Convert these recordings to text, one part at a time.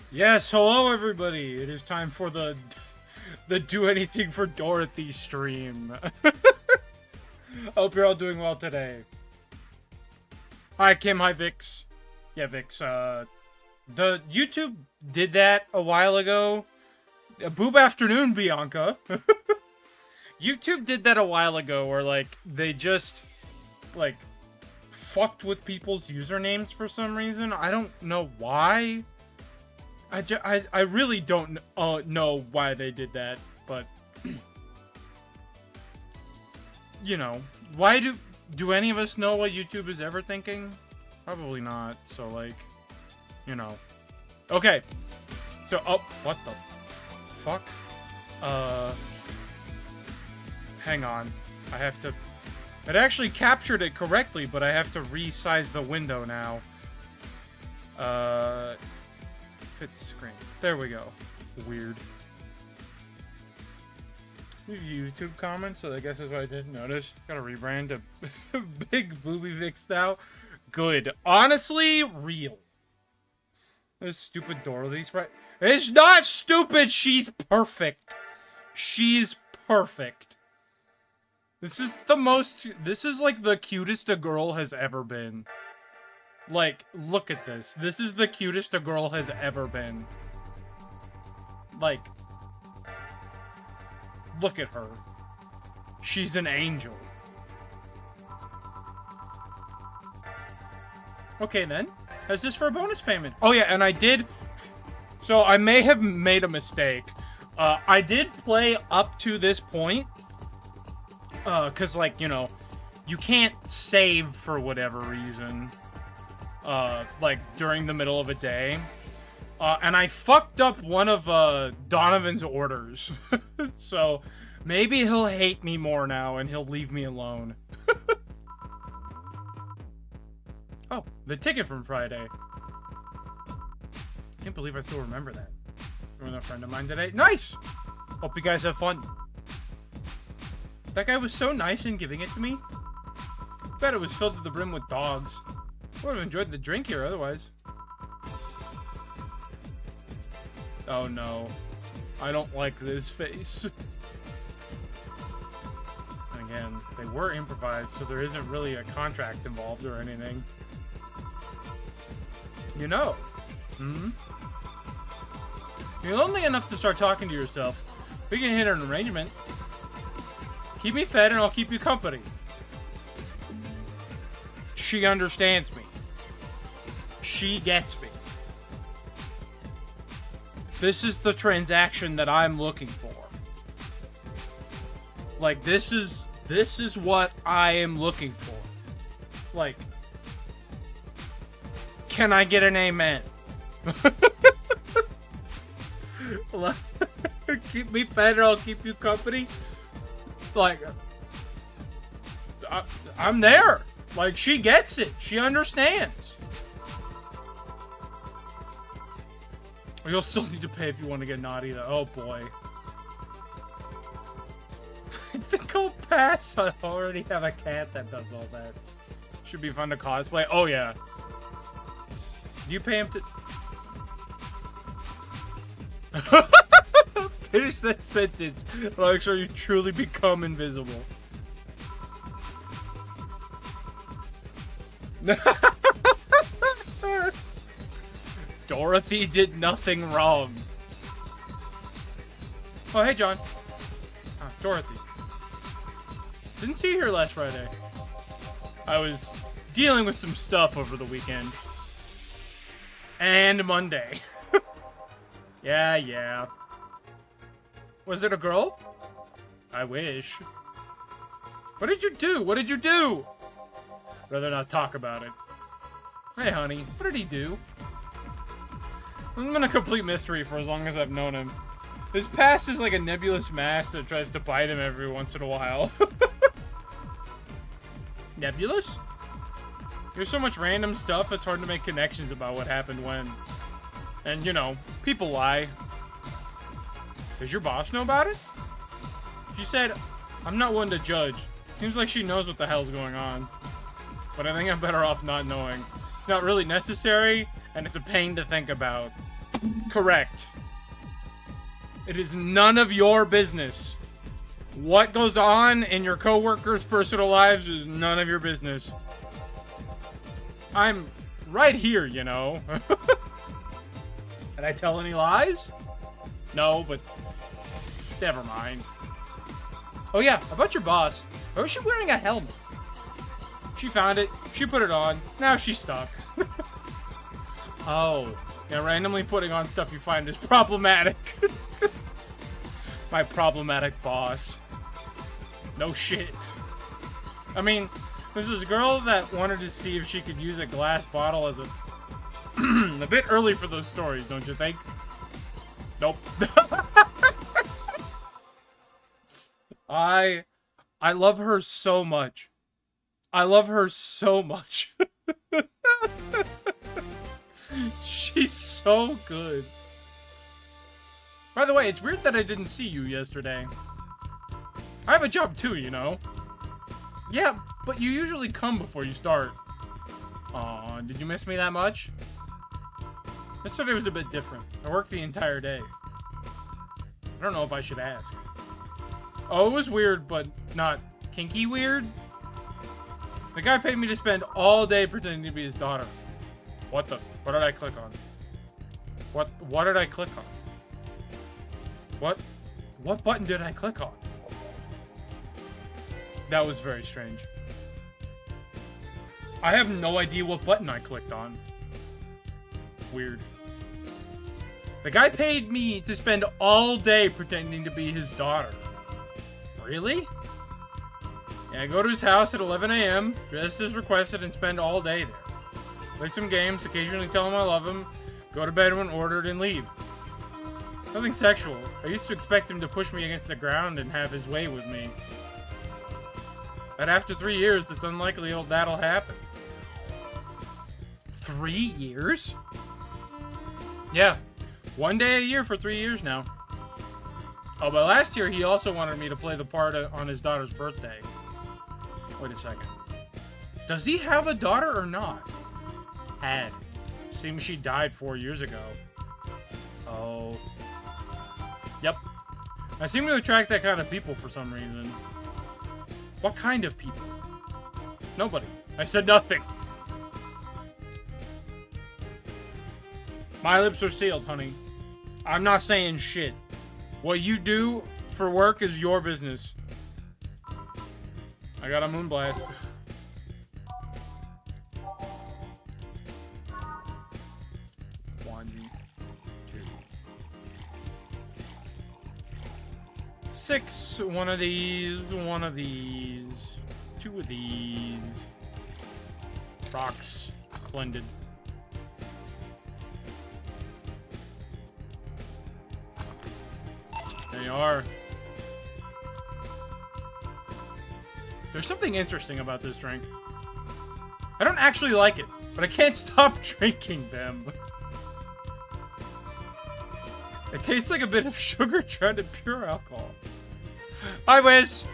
Yes, hello everybody. It is time for the Do Anything for Dorothy stream. Hope you're all doing well today. Hi Kim, hi Vix. Yeah, Vix, the YouTube did that a while ago. Boob afternoon, Bianca. YouTube did that a while ago where, like, they just, like, fucked with people's usernames for some reason. I don't know why. I really don't know why they did that, but you know, why do any of us know what YouTube is ever thinking? Probably not. So, like, you know. Okay. So, oh, what the fuck? Hang on. I have to. It actually captured it correctly, but I have to resize the window now. Fit screen. There we go. Weird. YouTube comments, so I guess that's what I didn't notice. Gotta rebrand to Big Booby Vix now. Good. Honestly, real. This stupid Dorothy's right. It's not stupid, she's perfect. She's perfect. This is like the cutest a girl has ever been. Like, look at this. This is the cutest a girl has ever been. Like, look at her. She's an angel. Okay, then. How's this for a bonus payment? Oh, yeah, and I did... So, I may have made a mistake. I did play up to this point. Because, like, you know, you can't save for whatever reason. Like, during the middle of a day. And I fucked up one of, Donovan's orders. So, maybe he'll hate me more now and he'll leave me alone. Oh, the ticket from Friday. Can't believe I still remember that. With a friend of mine today. Nice! Hope you guys have fun. That guy was so nice in giving it to me. Bet it was filled to the brim with dogs. Would have enjoyed the drink here otherwise. Oh no. I don't like this face. Again, they were improvised, so there isn't really a contract involved or anything. You know. Hmm? You're lonely enough to start talking to yourself. We can hit an arrangement. Keep me fed and I'll keep you company. She understands me. She gets me. This is the transaction that I'm looking for. Like, this is what I am looking for. Like, can I get an amen? Keep me fed or I'll keep you company. Like, I'm there. Like, she gets it. She understands. You'll still need to pay if you want to get naughty, though. Oh, boy. I think I'll pass. I already have a cat that does all that. Should be fun to cosplay. Oh, yeah. Do you pay him to... Finish that sentence. I'll make sure you truly become invisible. Dorothy did nothing wrong. Oh, hey, John. Ah, Dorothy. Didn't see you here last Friday. I was dealing with some stuff over the weekend. And Monday. Yeah. Was it a girl? I wish. What did you do? What did you do? Rather not talk about it. Hey, honey. What did he do? I'm been a complete mystery for as long as I've known him. His past is like a nebulous mass that tries to bite him every once in a while. Nebulous? There's so much random stuff, it's hard to make connections about what happened when. And, you know, people lie. Does your boss know about it? She said, I'm not one to judge. Seems like she knows what the hell's going on. But I think I'm better off not knowing. It's not really necessary, and it's a pain to think about. Correct. It is none of your business. What goes on in your coworkers' personal lives is none of your business. I'm right here, you know. Did I tell any lies? No, but never mind. Oh yeah, about your boss. Why was she wearing a helmet? She found it. She put it on. Now she's stuck. Oh. Yeah, randomly putting on stuff you find is problematic. My problematic boss. No shit. I mean, there's this girl that wanted to see if she could use a glass bottle as a... a bit early for those stories, don't you think? Nope. I love her so much. I love her so much. She's so good. By the way, it's weird that I didn't see you yesterday. I have a job too, you know. Yeah, but you usually come before you start. Aw, did you miss me that much? Yesterday was a bit different. I worked the entire day. I don't know if I should ask. Oh, it was weird, but not kinky weird. The guy paid me to spend all day pretending to be his daughter. What the? What did I click on? What did I click on? What button did I click on? That was very strange. I have no idea what button I clicked on. Weird. The guy paid me to spend all day pretending to be his daughter. Really? Yeah, I go to his house at 11 a.m., dressed as requested, and spend all day there. Play some games, occasionally tell him I love him, go to bed when ordered, and leave. Nothing sexual. I used to expect him to push me against the ground and have his way with me. But after 3 years, it's unlikely that'll happen. 3 years? Yeah. 1 day a year for 3 years now. Oh, but last year he also wanted me to play the part on his daughter's birthday. Wait a second. Does he have a daughter or not? Had. Seems she died 4 years ago. Oh. Yep. I seem to attract that kind of people for some reason. What kind of people? Nobody. I said nothing. My lips are sealed, honey. I'm not saying shit. What you do for work is your business. I got a moonblast. One, two, 6. One of these. One of these. 2 of these. Rocks. Blended. There you are. There's something interesting about this drink. I don't actually like it, but I can't stop drinking them. It tastes like a bit of sugar turned to pure alcohol. Hi, Wiz!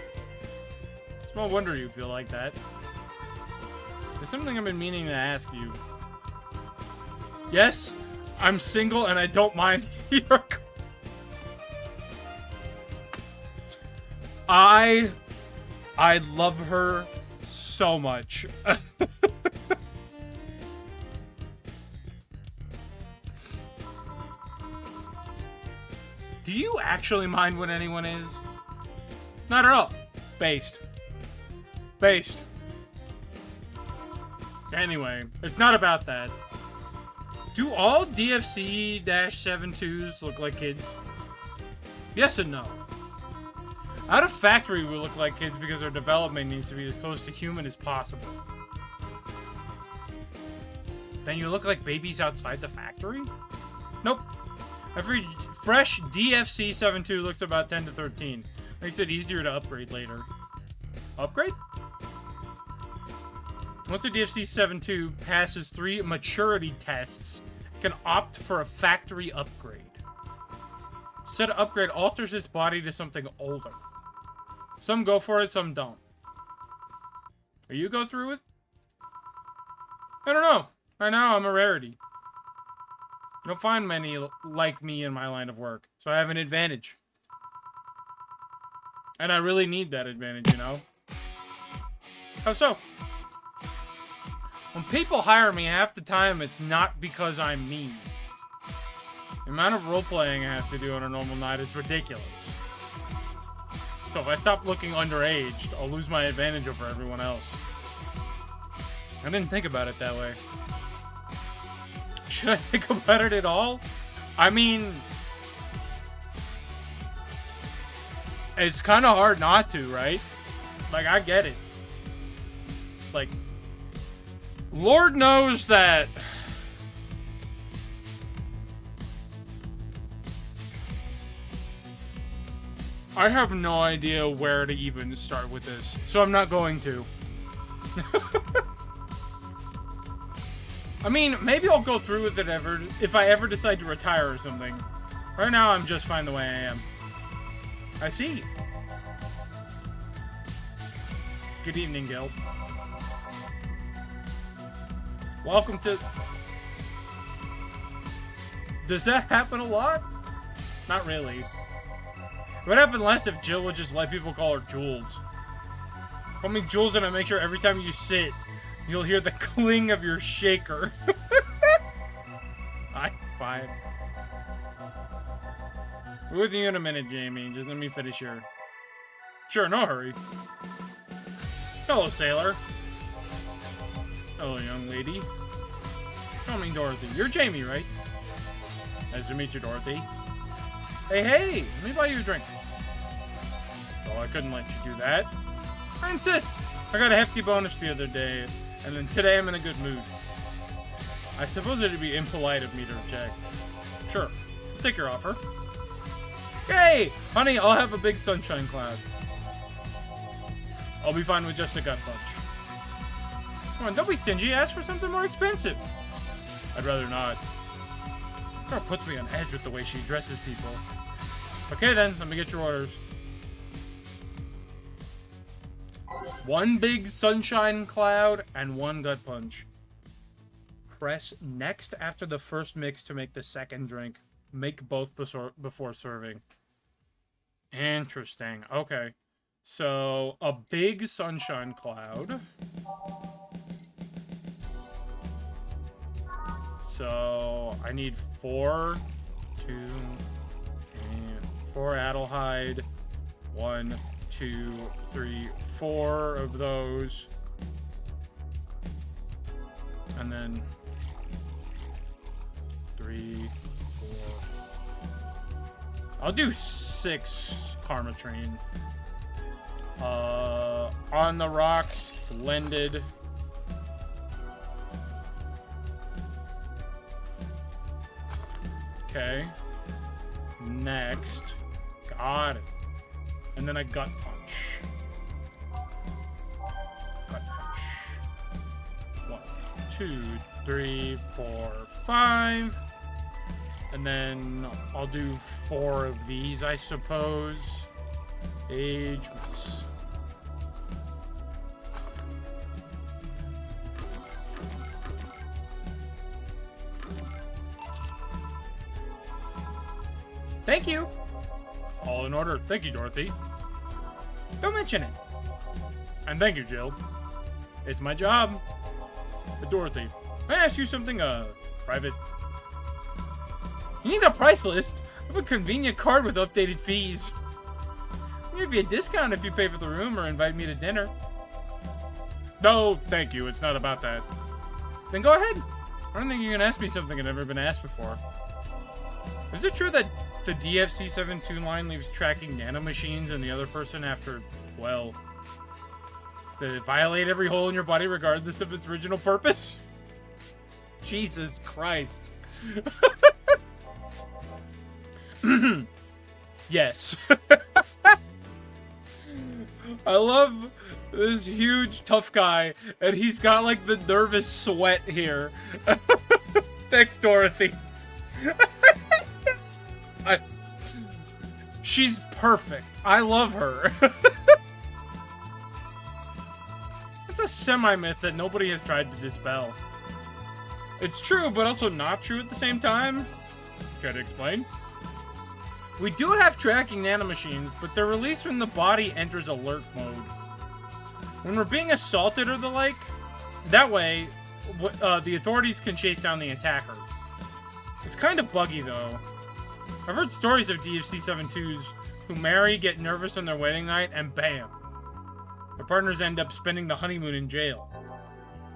It's no wonder you feel like that. There's something I've been meaning to ask you. Yes, I'm single and I don't mind your... I love her so much. Do you actually mind what anyone is? Not at all. Based. Based. Anyway, it's not about that. Do all DFC-72s look like kids? Yes and no. Out of factory, we look like kids because our development needs to be as close to human as possible. Then you look like babies outside the factory? Nope. Every fresh DFC-72 looks about 10 to 13. Makes it easier to upgrade later. Upgrade? Once a DFC-72 passes 3 maturity tests, it can opt for a factory upgrade. Said upgrade alters its body to something older. Some go for it, some don't. Will you go through it? I don't know. Right now, I'm a rarity. You'll find many like me in my line of work, so I have an advantage. And I really need that advantage, you know? How so? When people hire me, half the time it's not because I'm mean. The amount of role-playing I have to do on a normal night is ridiculous. So if I stop looking underage, I'll lose my advantage over everyone else. I didn't think about it that way. Should I think about it at all? I mean, it's kind of hard not to, right? Like, I get it. Like, Lord knows that I have no idea where to even start with this, so I'm not going to. I mean, maybe I'll go through with it if I ever decide to retire or something. Right now, I'm just fine the way I am. I see. Good evening, Gil. Welcome to... Does that happen a lot? Not really. It would happen less if Jill would just let people call her Jules. Call me Jules and I make sure every time you sit, you'll hear the cling of your shaker. Fine. We're with you in a minute, Jamie. Just let me finish here. Sure, no hurry. Hello, sailor. Hello, young lady. Call me Dorothy. You're Jamie, right? Nice to meet you, Dorothy. Hey, let me buy you a drink. Oh, I couldn't let you do that. I insist. I got a hefty bonus the other day, and then today I'm in a good mood. I suppose it'd be impolite of me to reject. Sure, I'll take your offer. Hey, honey, I'll have a big sunshine cloud. I'll be fine with just a gut punch. Come on, don't be stingy. Ask for something more expensive. I'd rather not. Girl puts me on edge with the way she dresses people. Okay then, let me get your orders. One big sunshine cloud and one gut punch. Press next after the first mix to make the second drink. Make both before serving. Interesting. Okay. So, a big sunshine cloud. So, I need 4 Adelhyde. 1, 2, 3, 4 of those. And then 3, 4. I'll do 6 Karmatrine. On the rocks, blended. Okay. Next. Got it. And then a gut punch. Gut punch. 1, 2, 3, 4, 5. And then I'll do 4 of these, I suppose. Age mix. Thank you. All in order. Thank you, Dorothy. Don't mention it. And thank you, Jill. It's my job. Dorothy, may I ask you something, private? You need a price list? I have a convenient card with updated fees. There'd be a discount if you pay for the room or invite me to dinner. No, thank you. It's not about that. Then go ahead. I don't think you can ask me something I've never been asked before. Is it true that the DFC-72 line leaves tracking nanomachines and the other person after, well, to violate every hole in your body regardless of its original purpose? Jesus Christ. Yes. I love this huge tough guy, and he's got like the nervous sweat here. Thanks, Dorothy. She's perfect. I love her. It's a semi-myth that nobody has tried to dispel. It's true, but also not true at the same time. Care to explain? We do have tracking nanomachines, but they're released when the body enters alert mode. When we're being assaulted or the like, that way, the authorities can chase down the attacker. It's kind of buggy, though. I've heard stories of DHC-72s who marry, get nervous on their wedding night, and bam. Their partners end up spending the honeymoon in jail.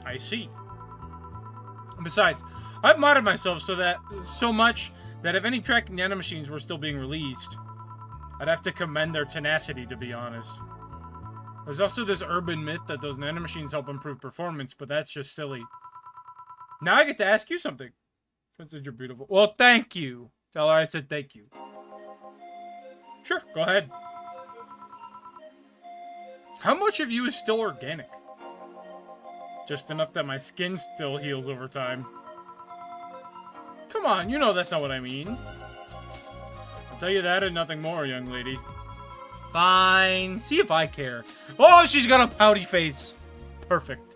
I see. Besides, I've modded myself so much that if any tracking nanomachines were still being released, I'd have to commend their tenacity, to be honest. There's also this urban myth that those nanomachines help improve performance, but that's just silly. Now I get to ask you something. Princess, you're beautiful. Well, thank you. Tell her I said thank you. Sure, go ahead. How much of you is still organic? Just enough that my skin still heals over time. Come on, you know that's not what I mean. I'll tell you that and nothing more, young lady. Fine. See if I care. Oh, she's got a pouty face. Perfect.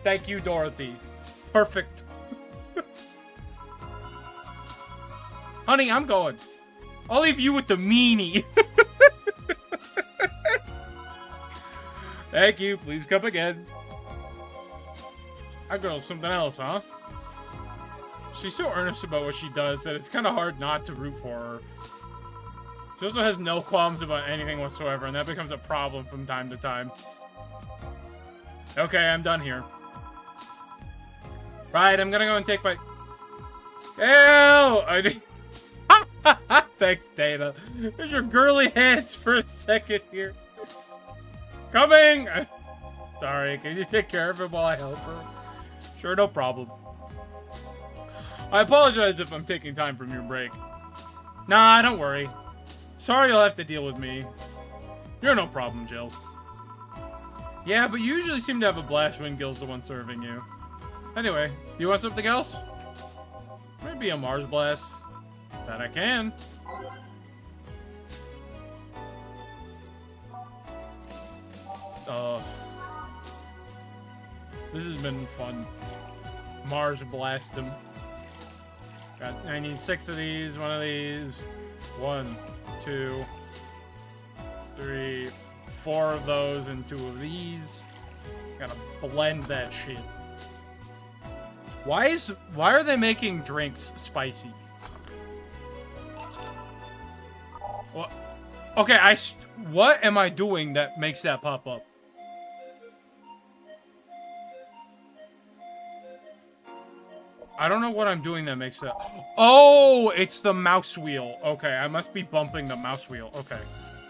Thank you, Dorothy. Perfect. Honey, I'm going. I'll leave you with the meanie. Thank you. Please come again. That girl's something else, huh? She's so earnest about what she does that it's kind of hard not to root for her. She also has no qualms about anything whatsoever, and that becomes a problem from time to time. Okay, I'm done here. Right, I'm gonna go and take my... Ew! Thanks, Dana. There's your girly hands for a second here. Coming! Sorry, can you take care of him while I help her? Sure, no problem. I apologize if I'm taking time from your break. Nah, don't worry. Sorry you'll have to deal with me. You're no problem, Jill. Yeah, but you usually seem to have a blast when Gil's the one serving you. Anyway, you want something else? Maybe a Mars blast. That I can. This has been fun. Mars blast him. I need 6 of these, 1 of these. 1, 2, 3, 4 of those, and 2 of these. Gotta blend that shit. Why are they making drinks spicy? What? Okay, what am I doing that makes that pop up? I don't know what I'm doing that makes that... Oh, it's the mouse wheel. Okay, I must be bumping the mouse wheel. Okay.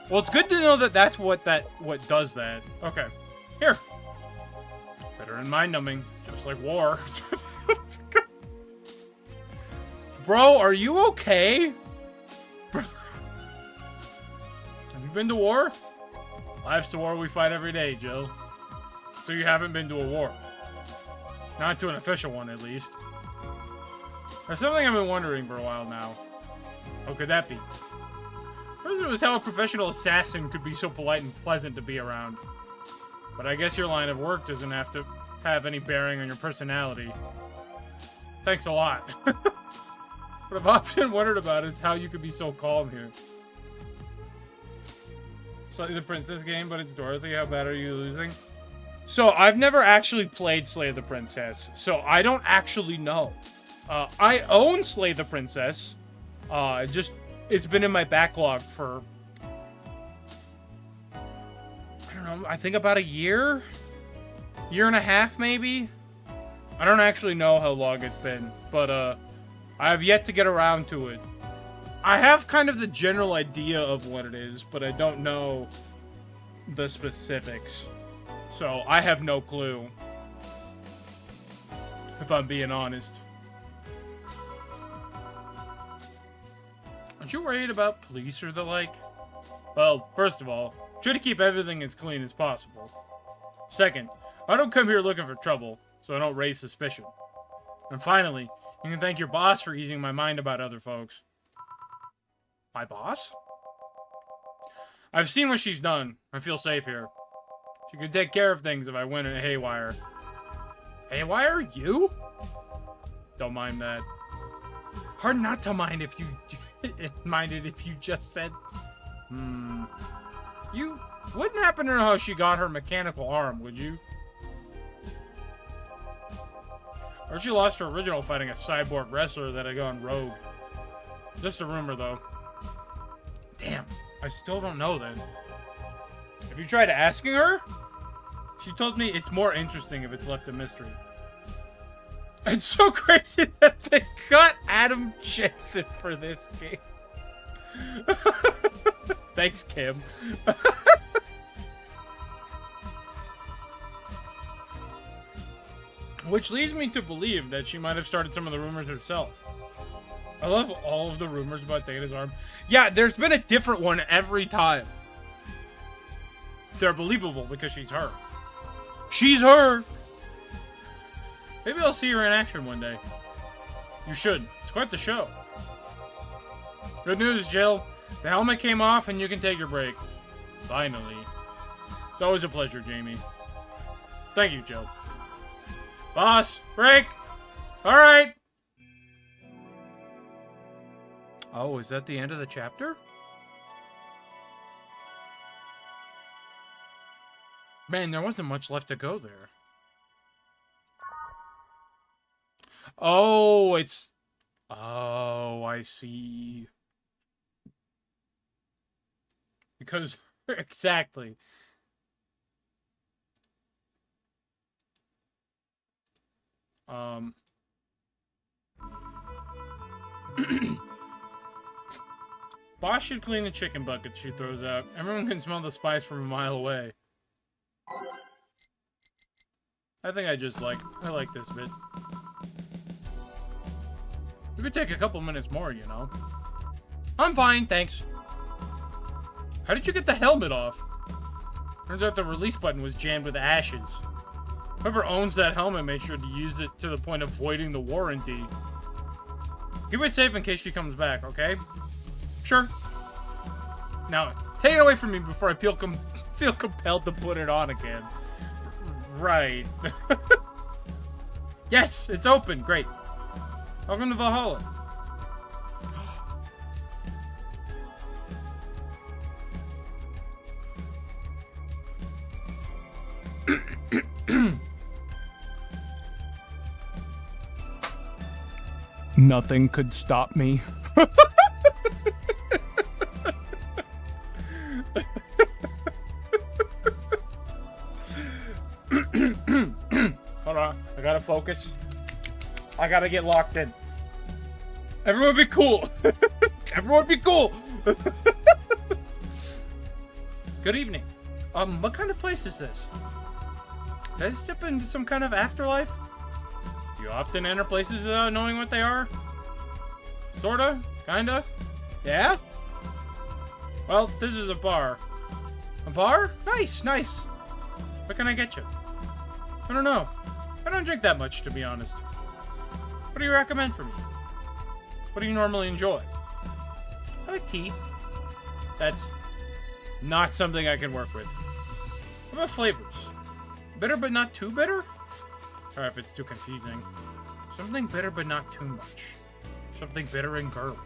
Well, it's good to know that that's what does that. Okay. Here. Better than mind-numbing. Just like war. Bro, are you okay? Bro. Have you been to war? Life's a war we fight every day, Jill. So you haven't been to a war. Not to an official one, at least. There's something I've been wondering for a while now. What could that be? First it was how a professional assassin could be so polite and pleasant to be around. But I guess your line of work doesn't have to have any bearing on your personality. Thanks a lot. What I've often wondered about is how you could be so calm here. Slightly the Princess game, but it's Dorothy. How bad are you losing? So, I've never actually played Slay the Princess, so I don't actually know. I own Slay the Princess. It's been in my backlog for... I don't know, I think about a year? Year and a half, maybe? I don't actually know how long it's been, but, I have yet to get around to it. I have kind of the general idea of what it is, but I don't know the specifics. So, I have no clue. If I'm being honest. Aren't you worried about police or the like? Well, first of all, try to keep everything as clean as possible. Second, I don't come here looking for trouble, so I don't raise suspicion. And finally, you can thank your boss for easing my mind about other folks. My boss? I've seen what she's done. I feel safe here. She could take care of things if I went in a haywire. Haywire? You? Don't mind that. Hard not to mind if you minded if you just said, You wouldn't happen to know how she got her mechanical arm, would you? Or she lost her original fighting a cyborg wrestler that had gone rogue. Just a rumor, though. Damn, I still don't know then. Have you tried asking her? She told me it's more interesting if it's left a mystery. It's so crazy that they got Adam Jensen for this game. Thanks, Kim. Which leads me to believe that she might have started some of the rumors herself. I love all of the rumors about Data's arm. Yeah, there's been a different one every time. They're believable because she's her. She's her! Maybe I'll see her in action one day. You should. It's quite the show. Good news, Jill. The helmet came off and you can take your break. Finally. It's always a pleasure, Jamie. Thank you, Jill. Boss, break! Alright! Oh, is that the end of the chapter? Man, there wasn't much left to go there. Oh, it's... Oh, I see. Because... Exactly. Boss should clean the chicken buckets she throws out. Everyone can smell the spice from a mile away. I think I like this bit. We could take a couple minutes more, you know. I'm fine, thanks. How did you get the helmet off? Turns out the release button was jammed with ashes. Whoever owns that helmet made sure to use it to the point of voiding the warranty. Keep it safe in case she comes back, okay? Sure. Now, take it away from me before I feel compelled to put it on again. Right. Yes, it's open. Great. Welcome to Valhalla. Nothing could stop me. Hold on, I gotta focus. I gotta get locked in. Everyone be cool. Everyone be cool. Good evening. What kind of place is this? Did I step into some kind of afterlife? Do you often enter places without knowing what they are? Sorta? Kinda? Yeah? Well, this is a bar. A bar? Nice, nice. What can I get you? I don't know. I don't drink that much, to be honest. What do you recommend for me? What do you normally enjoy? I like tea. That's not something I can work with. What about flavors? Bitter but not too bitter? Or if it's too confusing. Something bitter but not too much. Something bitter and girly.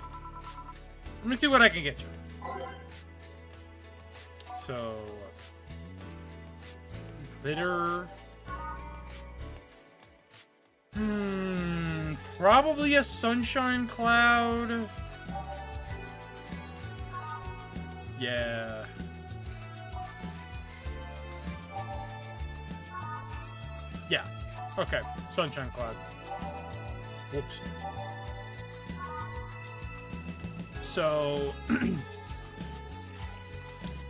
Let me see what I can get you. So... bitter... probably a sunshine cloud. Yeah. Yeah. Okay. Sunshine cloud. Whoops. So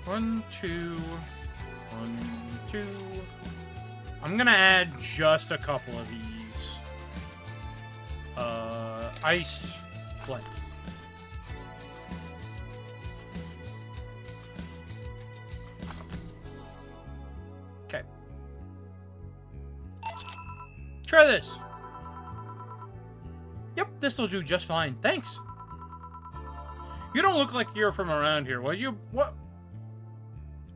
1, 2, 1, 2. I'm gonna add just a couple of these. Iced flame. Okay. Try this. Yep, this'll do just fine. Thanks. You don't look like you're from around here.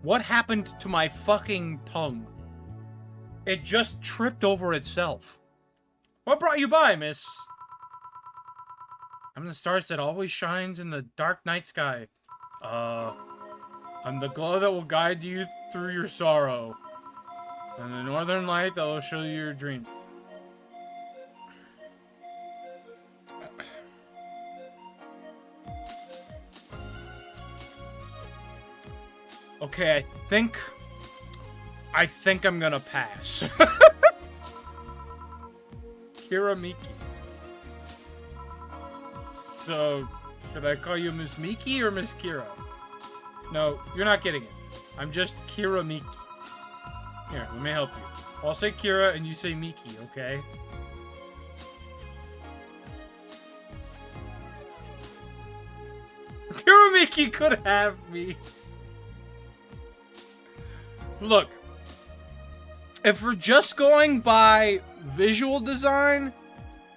What happened to my fucking tongue? It just tripped over itself. What brought you by, miss? I'm the stars that always shines in the dark night sky. I'm the glow that will guide you through your sorrow. And the northern light that will show you your dream. Okay, I think I'm gonna pass. Kira Miki. So, should I call you Miss Miki or Miss Kira? No, you're not getting it. I'm just Kira Miki. Here, let me help you. I'll say Kira and you say Miki, okay? Kira Miki could have me. Look, if we're just going by visual design,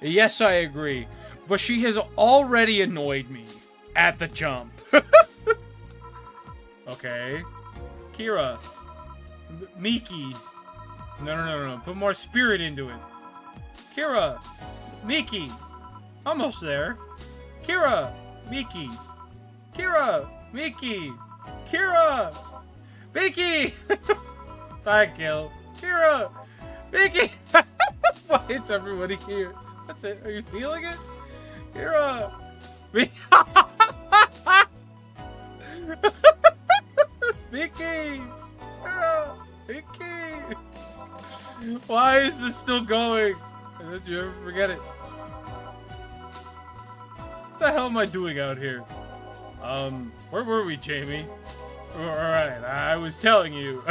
yes, I agree. But she has already annoyed me at the jump. Okay. Kira. Miki. No. Put more spirit into it. Kira. Miki. Almost there. Kira. Miki. Kira. Miki. Kira. Miki! Side kill. Kira! Miki! Why is everybody here? That's it. Are you feeling it? Kira! Miki! Miki! Kira! Miki! Why is this still going? Did you ever forget it? What the hell am I doing out here? Where were we, Jamie? Alright, I was telling you.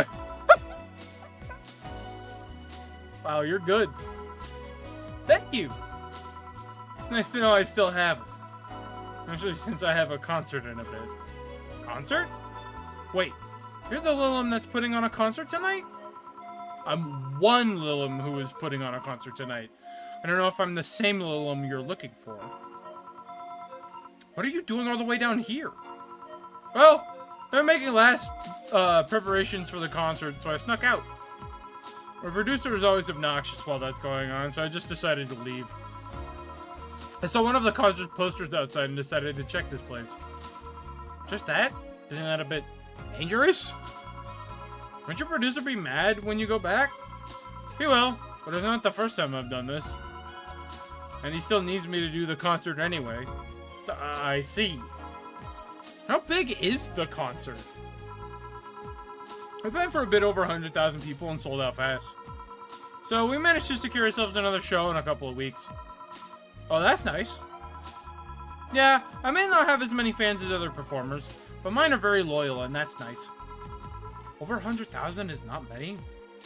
Wow, you're good. Thank you. It's nice to know I still have it. Especially since I have a concert in a bit. Concert? Wait, you're the Lilim that's putting on a concert tonight? I'm one Lilim who is putting on a concert tonight. I don't know if I'm the same Lilim you're looking for. What are you doing all the way down here? Well, they're making last preparations for the concert, so I snuck out. My producer is always obnoxious while that's going on, so I just decided to leave. I saw one of the concert posters outside and decided to check this place. Just that? Isn't that a bit dangerous? Won't your producer be mad when you go back? He will, but it's not the first time I've done this. And he still needs me to do the concert anyway. I see. How big is the concert? We've been for a bit over 100,000 people and sold out fast. So we managed to secure ourselves another show in a couple of weeks. Oh, that's nice. Yeah, I may not have as many fans as other performers, but mine are very loyal and that's nice. Over 100,000 is not many?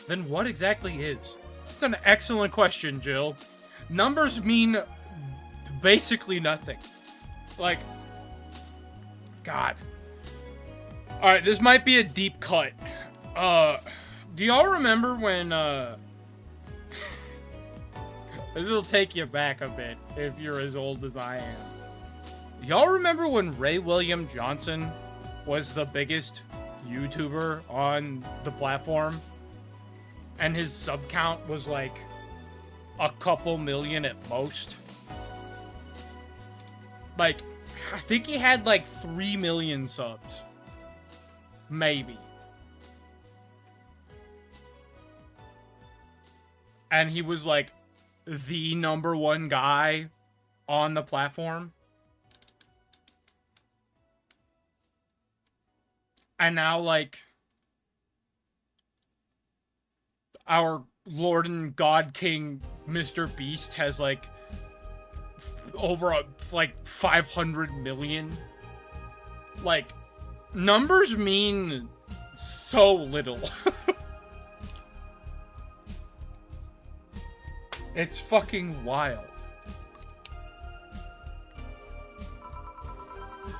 Then what exactly is? It's an excellent question, Jill. Numbers mean basically nothing. Like, God. Alright, this might be a deep cut. Do y'all remember when, this will take you back a bit if you're as old as I am. Y'all remember when Ray William Johnson was the biggest YouTuber on the platform? And his sub count was like a couple million at most? Like, I think he had like 3 million subs. Maybe. And he was like the #1 guy on the platform. And now, like, our Lord and God King, Mr. Beast, has like over like 500 million. Like, numbers mean so little. It's fucking wild.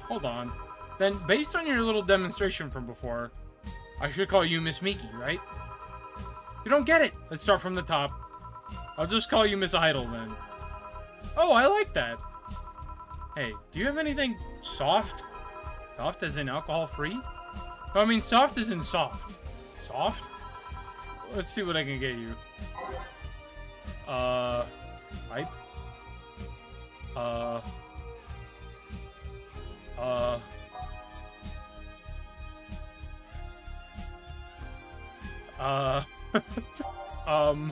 Hold on. Then, based on your little demonstration from before, I should call you Miss Miki, right? You don't get it. Let's start from the top. I'll just call you Miss Idol then. Oh, I like that. Hey, do you have anything soft? Soft as in alcohol-free? No, I mean soft as in soft. Soft? Let's see what I can get you. Pipe? Uh... um...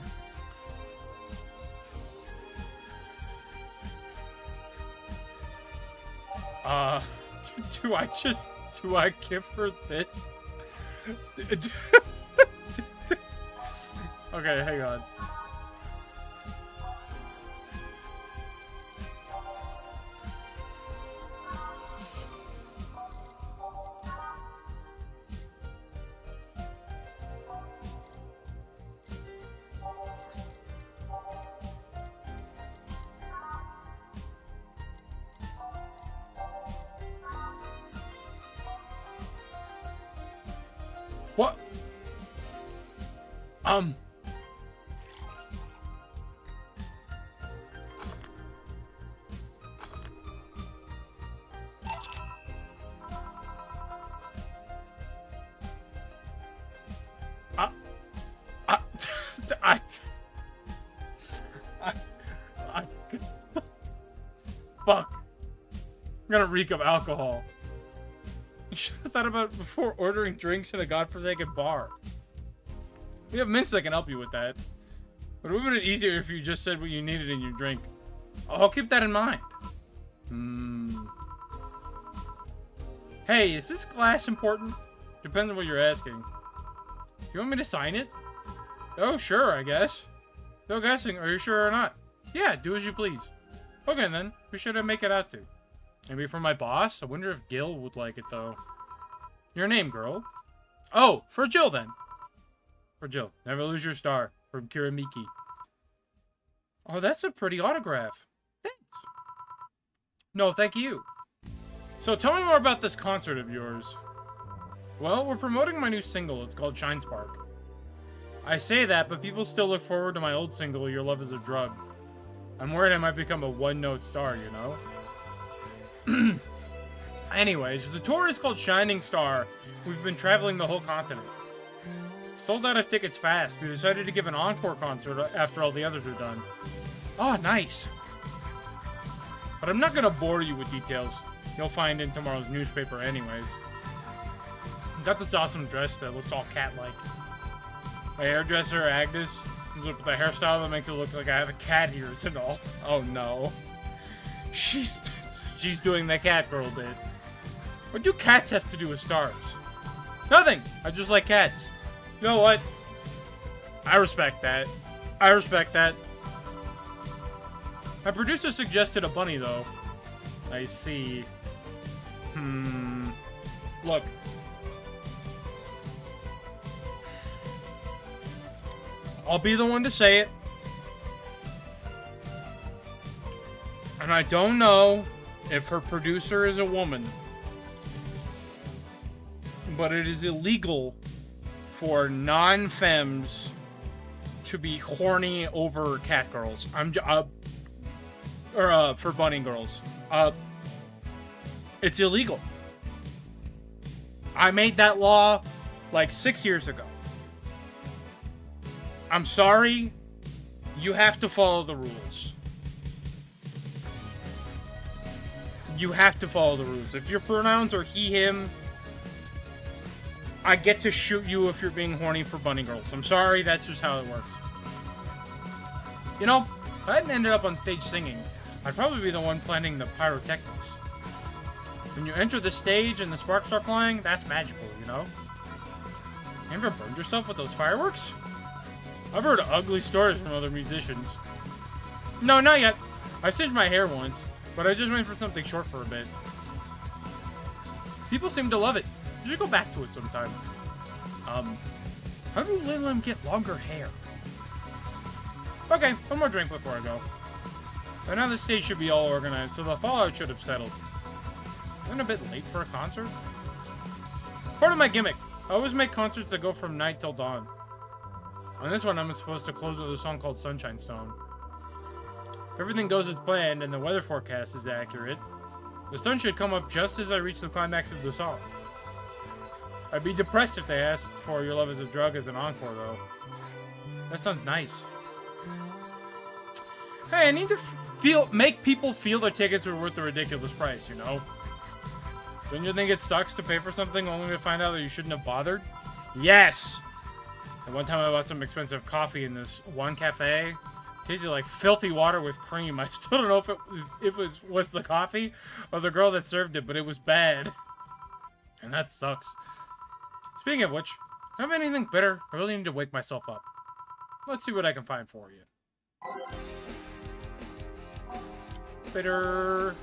do I give her this? Okay, hang on. What? Fuck. I'm gonna reek of alcohol. You should have thought about it before ordering drinks in a godforsaken bar. We have mints that can help you with that. But it would have been easier if you just said what you needed in your drink. I'll keep that in mind. Hey, is this glass important? Depends on what you're asking. You want me to sign it? Oh, sure, I guess. No guessing, are you sure or not? Yeah, do as you please. Okay then, who should I make it out to? Maybe for my boss? I wonder if Gil would like it though. Your name, girl? Oh, for Jill then. For Jill. Never lose your star. From Kiramiki. Oh, that's a pretty autograph. Thanks. No, thank you. So tell me more about this concert of yours. Well, we're promoting my new single. It's called Shine Spark. I say that, but people still look forward to my old single, Your Love is a Drug. I'm worried I might become a one-note star, you know? Anyways, the tour is called Shining Star. We've been traveling the whole continent. Sold out of tickets fast. We decided to give an encore concert after all the others are done. Oh, nice. But I'm not gonna bore you with details. You'll find in tomorrow's newspaper anyways. Got this awesome dress that looks all cat-like. My hairdresser, Agnes, comes up with a hairstyle that makes it look like I have a cat ears and all. Oh no. She's doing the cat girl bit. What do cats have to do with stars? Nothing! I just like cats. You know what? I respect that. I respect that. My producer suggested a bunny, though. I see. Look. I'll be the one to say it. And I don't know if her producer is a woman. But it is illegal for non-femmes to be horny over cat girls. For bunny girls. It's illegal. I made that law like 6 years ago. I'm sorry. You have to follow the rules. You have to follow the rules. If your pronouns are he, him, I get to shoot you if you're being horny for bunny girls. I'm sorry, that's just how it works. You know, if I hadn't ended up on stage singing, I'd probably be the one planning the pyrotechnics. When you enter the stage and the sparks start flying, that's magical, you know? You ever burned yourself with those fireworks? I've heard ugly stories from other musicians. No, not yet. I singed my hair once, but I just went for something short for a bit. People seem to love it. You should go back to it sometime. How do Lim get longer hair? Okay, one more drink before I go. By now the stage should be all organized, so the fallout should have settled. Isn't it a bit late for a concert? Part of my gimmick. I always make concerts that go from night till dawn. On this one, I'm supposed to close with a song called Sunshine Stone. If everything goes as planned and the weather forecast is accurate, the sun should come up just as I reach the climax of the song. I'd be depressed if they asked for Your Love is a Drug as an encore, though. That sounds nice. Hey, I need to make people feel their tickets are worth the ridiculous price, you know? Don't you think it sucks to pay for something only to find out that you shouldn't have bothered? Yes! And one time I bought some expensive coffee in this one cafe. It tasted like filthy water with cream. I still don't know if it was the coffee or the girl that served it, but it was bad. And that sucks. Speaking of which, do you have anything bitter? I really need to wake myself up. Let's see what I can find for you. Bitter.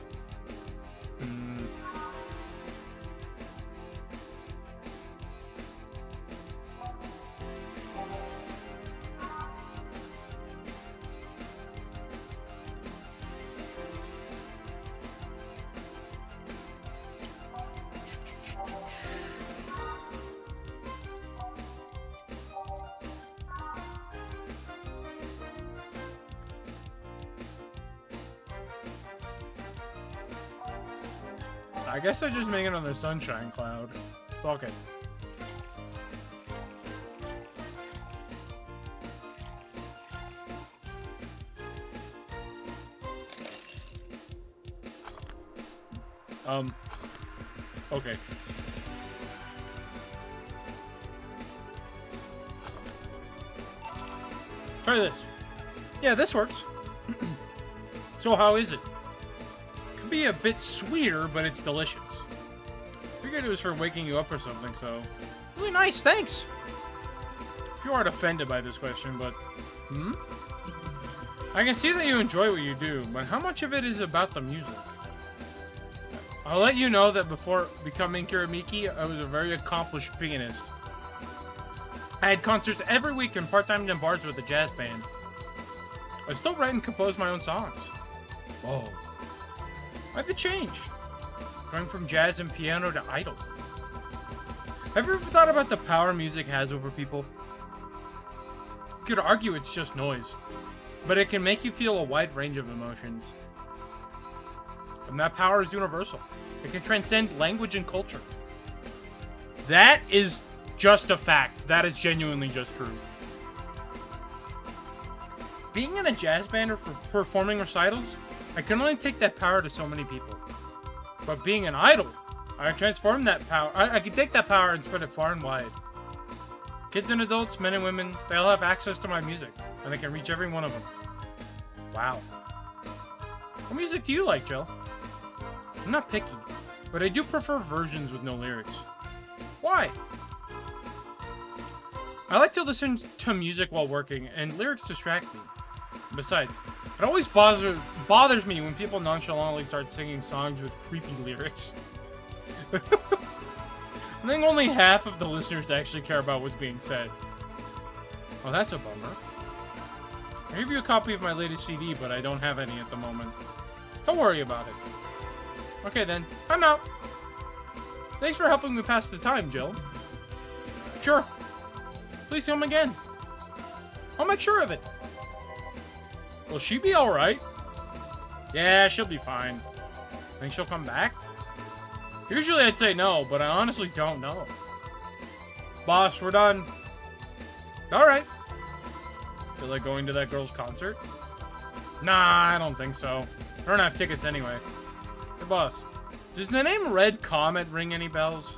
I guess I just make it on the sunshine cloud. Fuck it. Okay. Try this. Yeah, this works. So how is it? Could be a bit sweeter, but it's delicious. Figured it was for waking you up or something, so... Really nice, thanks! If you aren't offended by this question, but... I can see that you enjoy what you do, but how much of it is about the music? I'll let you know that before becoming Kiramiki, I was a very accomplished pianist. I had concerts every week and part-time in bars with a jazz band. I still write and compose my own songs. Whoa. Why'd it change? Going from jazz and piano to idol. Have you ever thought about the power music has over people? You could argue it's just noise, but it can make you feel a wide range of emotions. And that power is universal. It can transcend language and culture. That is just a fact. That is genuinely just true. Being in a jazz band or for performing recitals, I can only take that power to so many people. But being an idol, I transform that power. I can take that power and spread it far and wide. Kids and adults, men and women, they all have access to my music, and I can reach every one of them. Wow. What music do you like, Jill? I'm not picky, but I do prefer versions with no lyrics. Why? I like to listen to music while working, and lyrics distract me. Besides, it always bothers me when people nonchalantly start singing songs with creepy lyrics. I think only half of the listeners actually care about what's being said. Oh, that's a bummer. I gave you a copy of my latest CD, but I don't have any at the moment. Don't worry about it. Okay then, I'm out. Thanks for helping me pass the time, Jill. Sure. Please come again. I'll make sure of it. Will she be alright? Yeah, she'll be fine. Think she'll come back? Usually I'd say no, but I honestly don't know. Boss, we're done. Alright. Feel like going to that girl's concert? Nah, I don't think so. I don't have tickets anyway. Hey, boss. Does the name Red Comet ring any bells?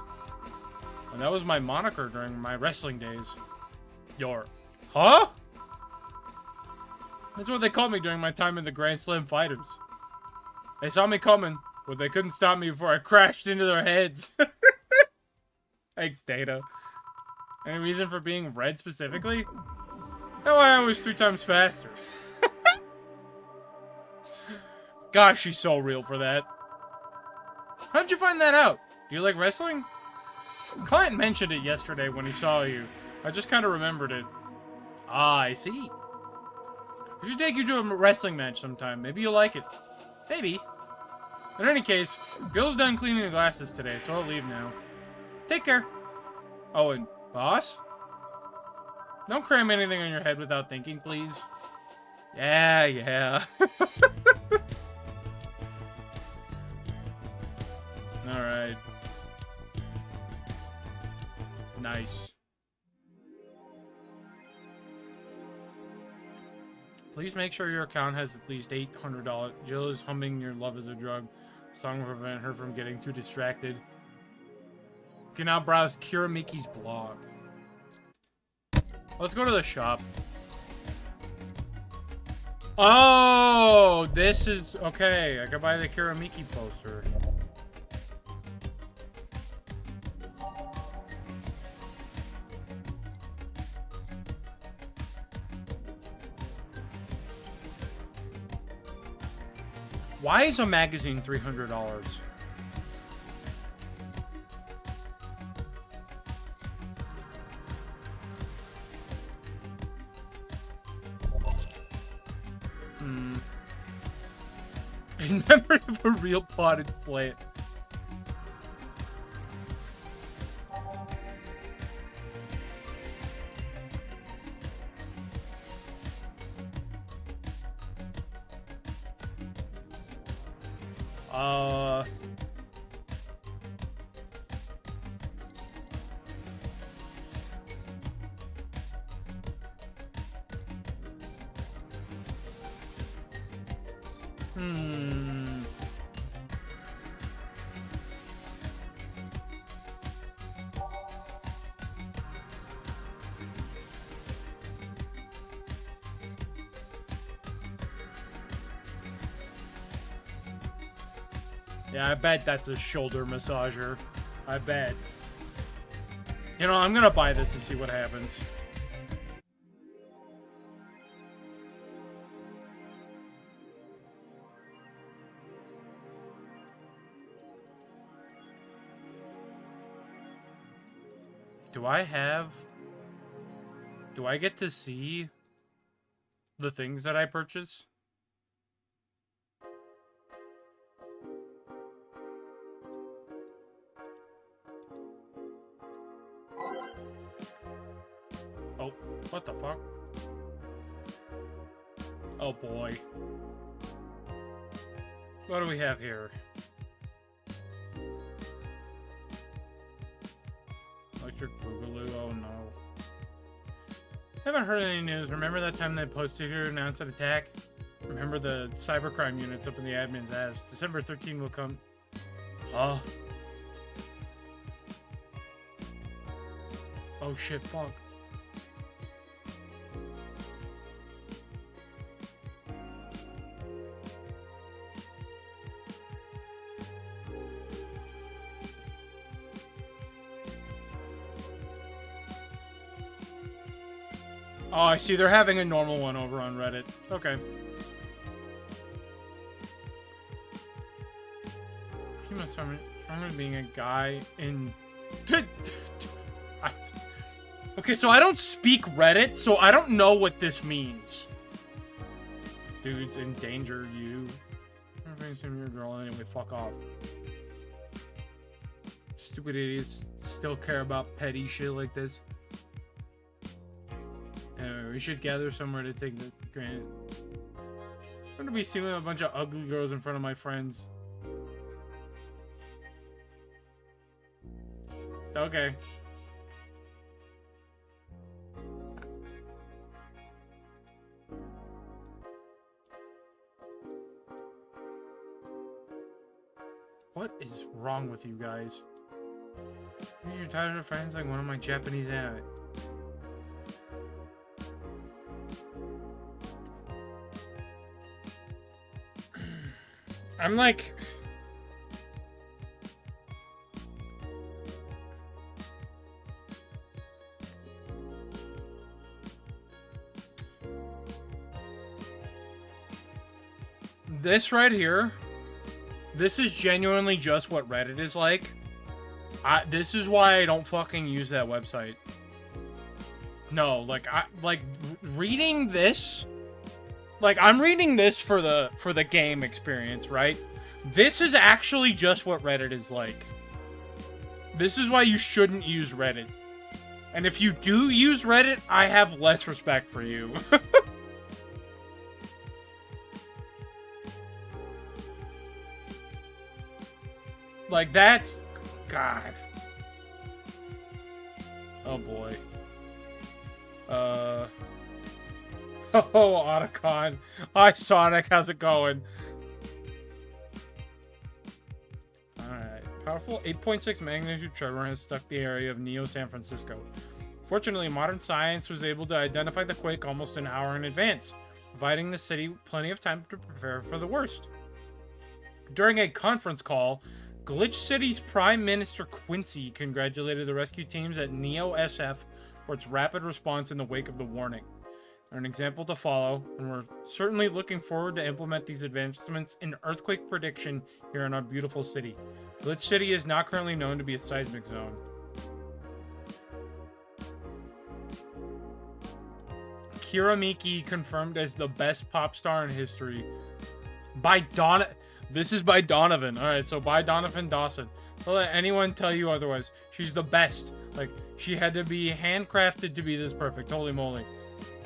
Well, that was my moniker during my wrestling days. Huh? That's what they called me during my time in the Grand Slam Fighters. They saw me coming, but they couldn't stop me before I crashed into their heads. Thanks, Data. Any reason for being red specifically? That way I was 3 times faster. Gosh, she's so real for that. How'd you find that out? Do you like wrestling? Client mentioned it yesterday when he saw you. I just kind of remembered it. Ah, I see. We should take you to a wrestling match sometime. Maybe you'll like it. Maybe. In any case, Bill's done cleaning the glasses today, so I'll leave now. Take care. Oh, and boss? Don't cram anything on your head without thinking, please. Yeah. Alright. Nice. Please make sure your account has at least $800. Jill is humming Your Love is a Drug. The song will prevent her from getting too distracted. You can now browse Kiramiki's blog. Let's go to the shop. Oh, this is... Okay, I can buy the Kiramiki poster. Why is a magazine $300? In memory of a real potted plant. Yeah, I bet that's a shoulder massager. I bet. You know, I'm gonna buy this and see what happens. Do I get to see the things that I purchase? Oh, what the fuck? Oh boy. What do we have here? Electric Boogaloo, oh no. Haven't heard any news. Remember that time that Post-Tutor announced an attack? Remember the cybercrime units up in the admin's ass. December 13 will come. Huh? Oh shit, fuck. Oh, I see. They're having a normal one over on Reddit. Okay. Human summon being a guy in... Okay, so I don't speak Reddit, so I don't know what this means. Dudes endanger you. Your girl anyway, fuck off. Stupid idiots still care about petty shit like this. Anyway, we should gather somewhere to take the granted. I'm gonna be seeing a bunch of ugly girls in front of my friends. Okay. What is wrong with you guys? Maybe you're tired of friends like one of my Japanese anime. I'm like... This right here, this is genuinely just what Reddit is like. This is why I don't fucking use that website. No, like, reading this... Like, I'm reading this for the game experience, right? This is actually just what Reddit is like. This is why you shouldn't use Reddit. And if you do use Reddit, I have less respect for you. Like, that's... God. Oh, boy. Oh, Otacon. Hi, Sonic. How's it going? Alright. powerful 8.6 magnitude tremor has struck the area of Neo San Francisco. Fortunately, modern science was able to identify the quake almost an hour in advance, providing the city plenty of time to prepare for the worst. During a conference call, Glitch City's Prime Minister Quincy congratulated the rescue teams at Neo SF for its rapid response in the wake of the warning. They're an example to follow, and we're certainly looking forward to implement these advancements in earthquake prediction here in our beautiful city. Glitch City is not currently known to be a seismic zone. Kira Miki confirmed as the best pop star in history by This is by Donovan. Alright, so by Donovan Dawson. Don't let anyone tell you otherwise. She's the best. Like, she had to be handcrafted to be this perfect. Holy moly.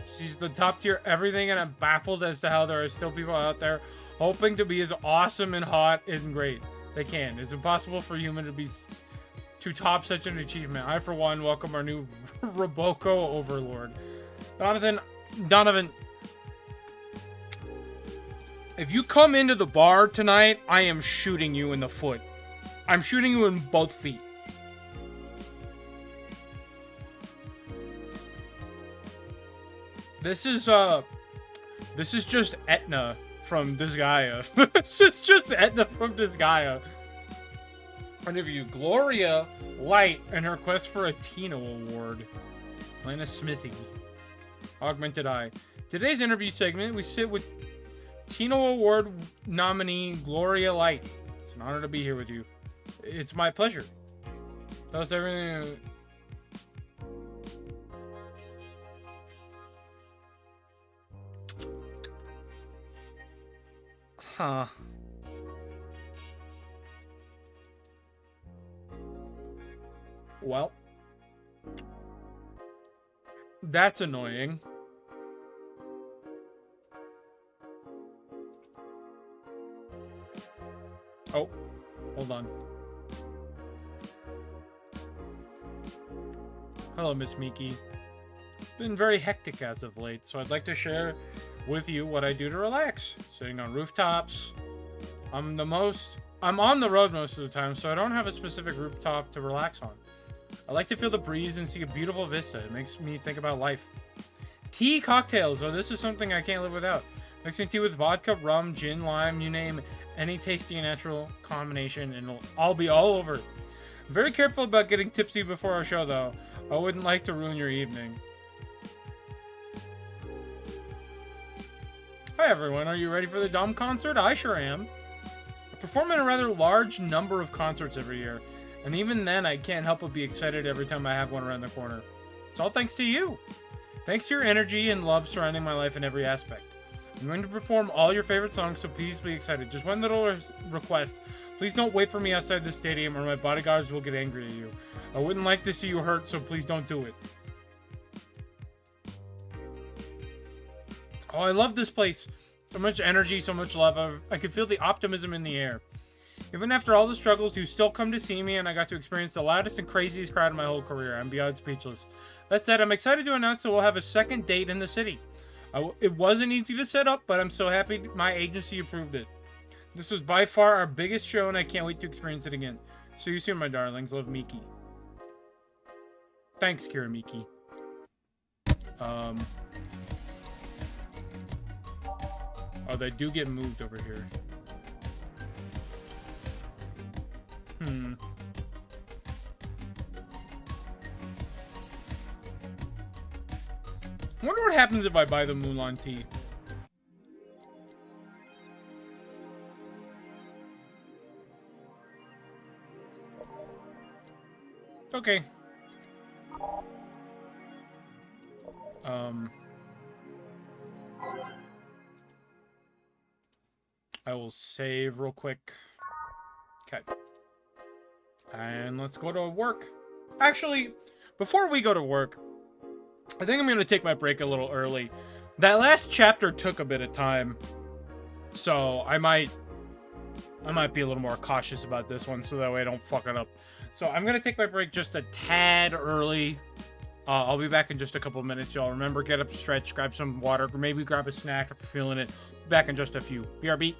She's the top tier everything, and I'm baffled as to how there are still people out there hoping to be as awesome and hot and great. They can. It's impossible for a human to top such an achievement. I, for one, welcome our new Roboco overlord. Donovan, if you come into the bar tonight, I am shooting you in the foot. I'm shooting you in both feet. This is just Etna from Disgaea. This is just Etna from Disgaea. Interview Gloria Light and her quest for a Tino Award. Lana Smithy. Augmented Eye. Today's interview segment, we sit with Tino Award nominee Gloria Light. It's an honor to be here with you. It's my pleasure. Tell us everything. Huh. Well, that's annoying. Oh, hold on. Hello, Miss Miki. It's been very hectic as of late, so I'd like to share with you what I do to relax. Sitting on rooftops. I'm on the road most of the time, so I don't have a specific rooftop to relax on. I like to feel the breeze and see a beautiful vista. It makes me think about life. Tea cocktails. Oh, this is something I can't live without. Mixing tea with vodka, rum, gin, lime, you name any tasty and natural combination, and I'll be all over it. I'm very careful about getting tipsy before our show, though. I wouldn't like to ruin your evening. Hi, everyone. Are you ready for the Dom concert? I sure am. I perform in a rather large number of concerts every year, and even then, I can't help but be excited every time I have one around the corner. It's all thanks to you. Thanks to your energy and love surrounding my life in every aspect. I'm going to perform all your favorite songs, so please be excited. Just one little request. Please don't wait for me outside the stadium or my bodyguards will get angry at you. I wouldn't like to see you hurt, so please don't do it. Oh, I love this place. So much energy, so much love. I could feel the optimism in the air. Even after all the struggles, you still come to see me, and I got to experience the loudest and craziest crowd in my whole career. I'm beyond speechless. That said, I'm excited to announce that we'll have a second date in the city. It wasn't easy to set up, but I'm so happy my agency approved it. This was by far our biggest show, and I can't wait to experience it again. See you soon, my darlings. Love, Miki. Thanks, Kira Miki. Oh, they do get moved over here. I wonder what happens if I buy the Mulan tea. Okay. I will save real quick. Okay. And let's go to work. Actually, before we go to work, I think I'm going to take my break a little early. That last chapter took a bit of time, so I might be a little more cautious about this one, so that way I don't fuck it up. So I'm going to take my break just a tad early. I'll be back in just a couple of minutes, y'all. Remember, get up, stretch, grab some water, maybe grab a snack if you're feeling it. Back in just a few. BRB.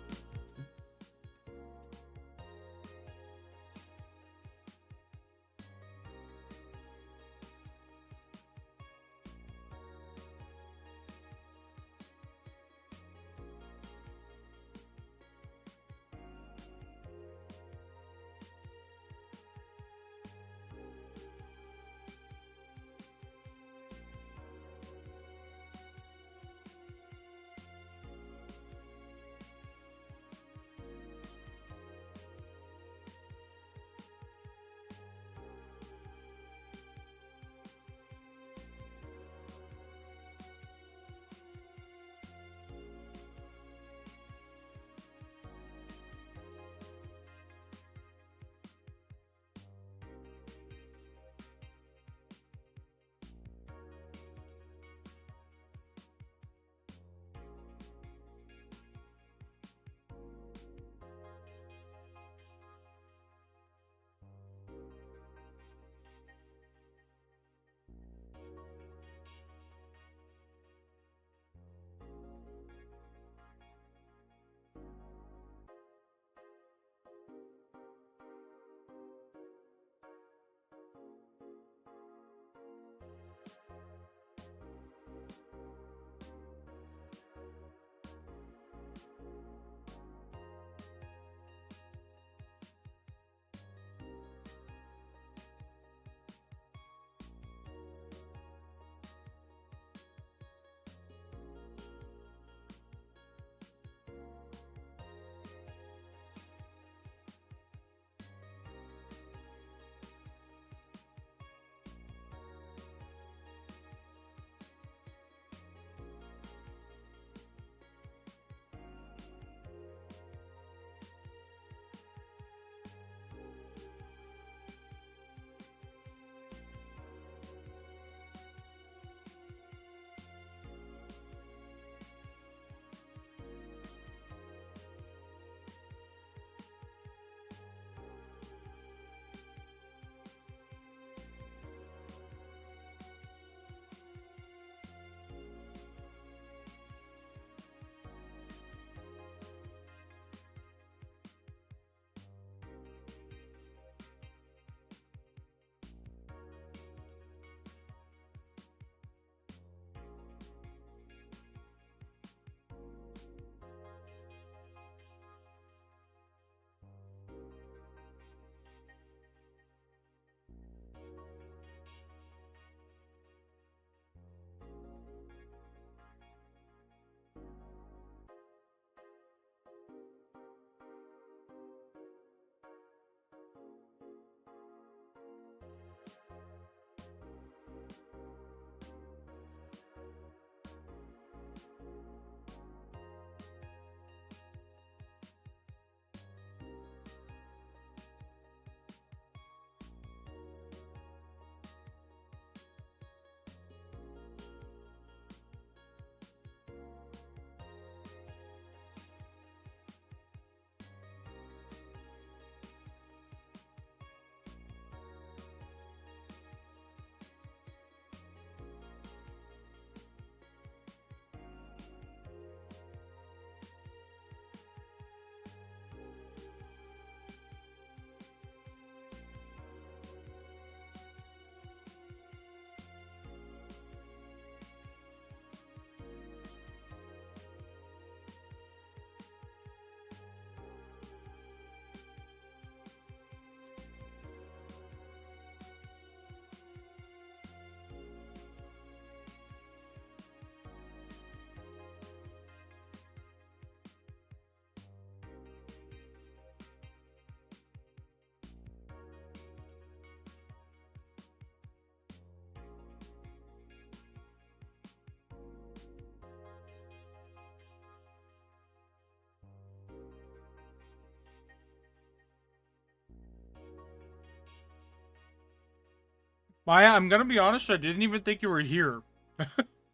Maya, I'm gonna be honest, I didn't even think you were here.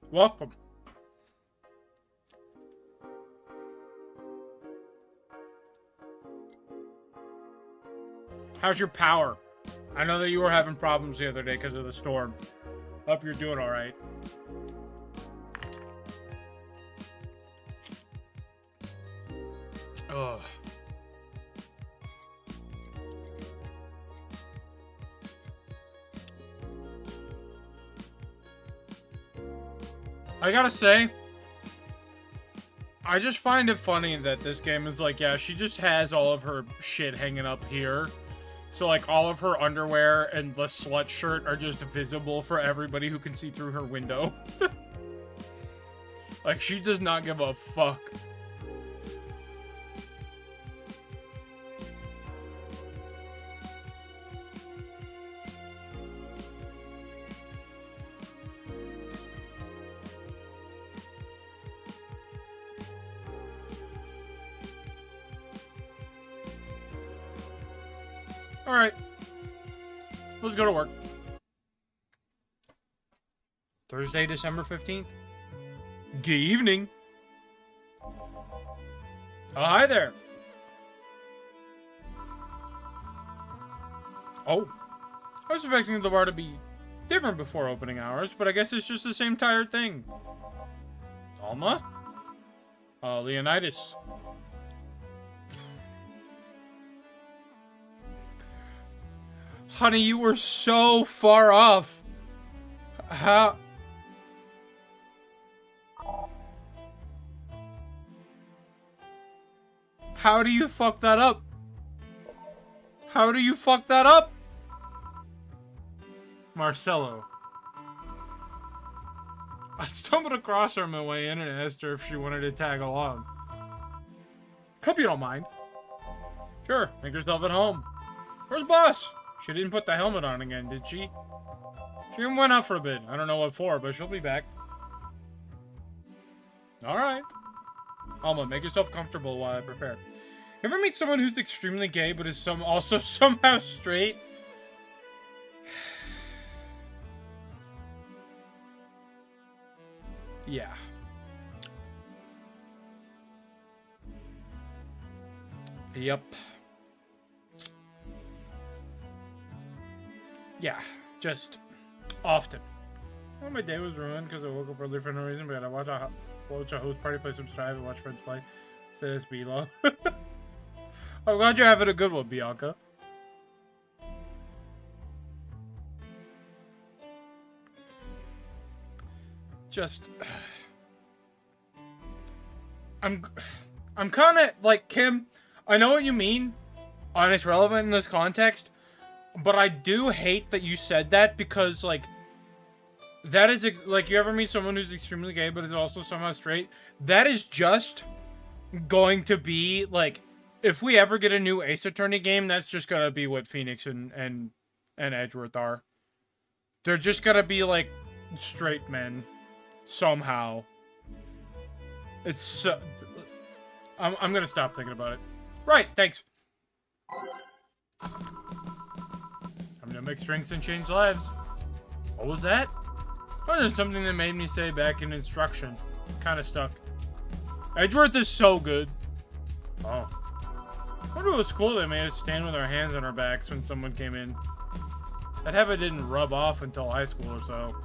Welcome. How's your power? I know that you were having problems the other day because of the storm. Hope you're doing alright. Ugh. I gotta say, I just find it funny that this game is like, yeah, she just has all of her shit hanging up here. So, like, all of her underwear and the slut shirt are just visible for everybody who can see through her window. Like, she does not give a fuck. Alright. Let's go to work. Thursday, December 15th. Good evening. Oh, hi there. Oh. I was expecting the bar to be different before opening hours, but I guess it's just the same tired thing. Alma? Leonidas. Honey, you were so far off. How do you fuck that up? How do you fuck that up? Marcelo. I stumbled across her on my way in and asked her if she wanted to tag along. Hope you don't mind. Sure, make yourself at home. Where's Boss? She didn't put the helmet on again, did she? She went out for a bit. I don't know what for, but she'll be back. Alright. Alma, make yourself comfortable while I prepare. Ever meet someone who's extremely gay, but is also somehow straight? Yeah. Yep. Yeah, just often. Well, my day was ruined because I woke up early for no reason, but I watch a host party, play some Strive, and watch friends play. Says Bilo. I'm glad you're having a good one, Bianca. Just... I'm kind of, like, Kim, I know what you mean, and it's relevant in this context, but I do hate that you said that because, like, that is, like, you ever meet someone who's extremely gay but is also somehow straight? That is just going to be, like, if we ever get a new Ace Attorney game, that's just gonna be what Phoenix and Edgeworth are. They're just gonna be, like, straight men. Somehow. It's so... I'm gonna stop thinking about it. Right, thanks. I'm gonna mix drinks and change lives. What was that? Oh, there's something that made me say back in instruction. Kinda stuck. Edgeworth is so good. Oh. I wonder if it was cool they made us stand with our hands on our backs when someone came in. That habit didn't rub off until high school or so.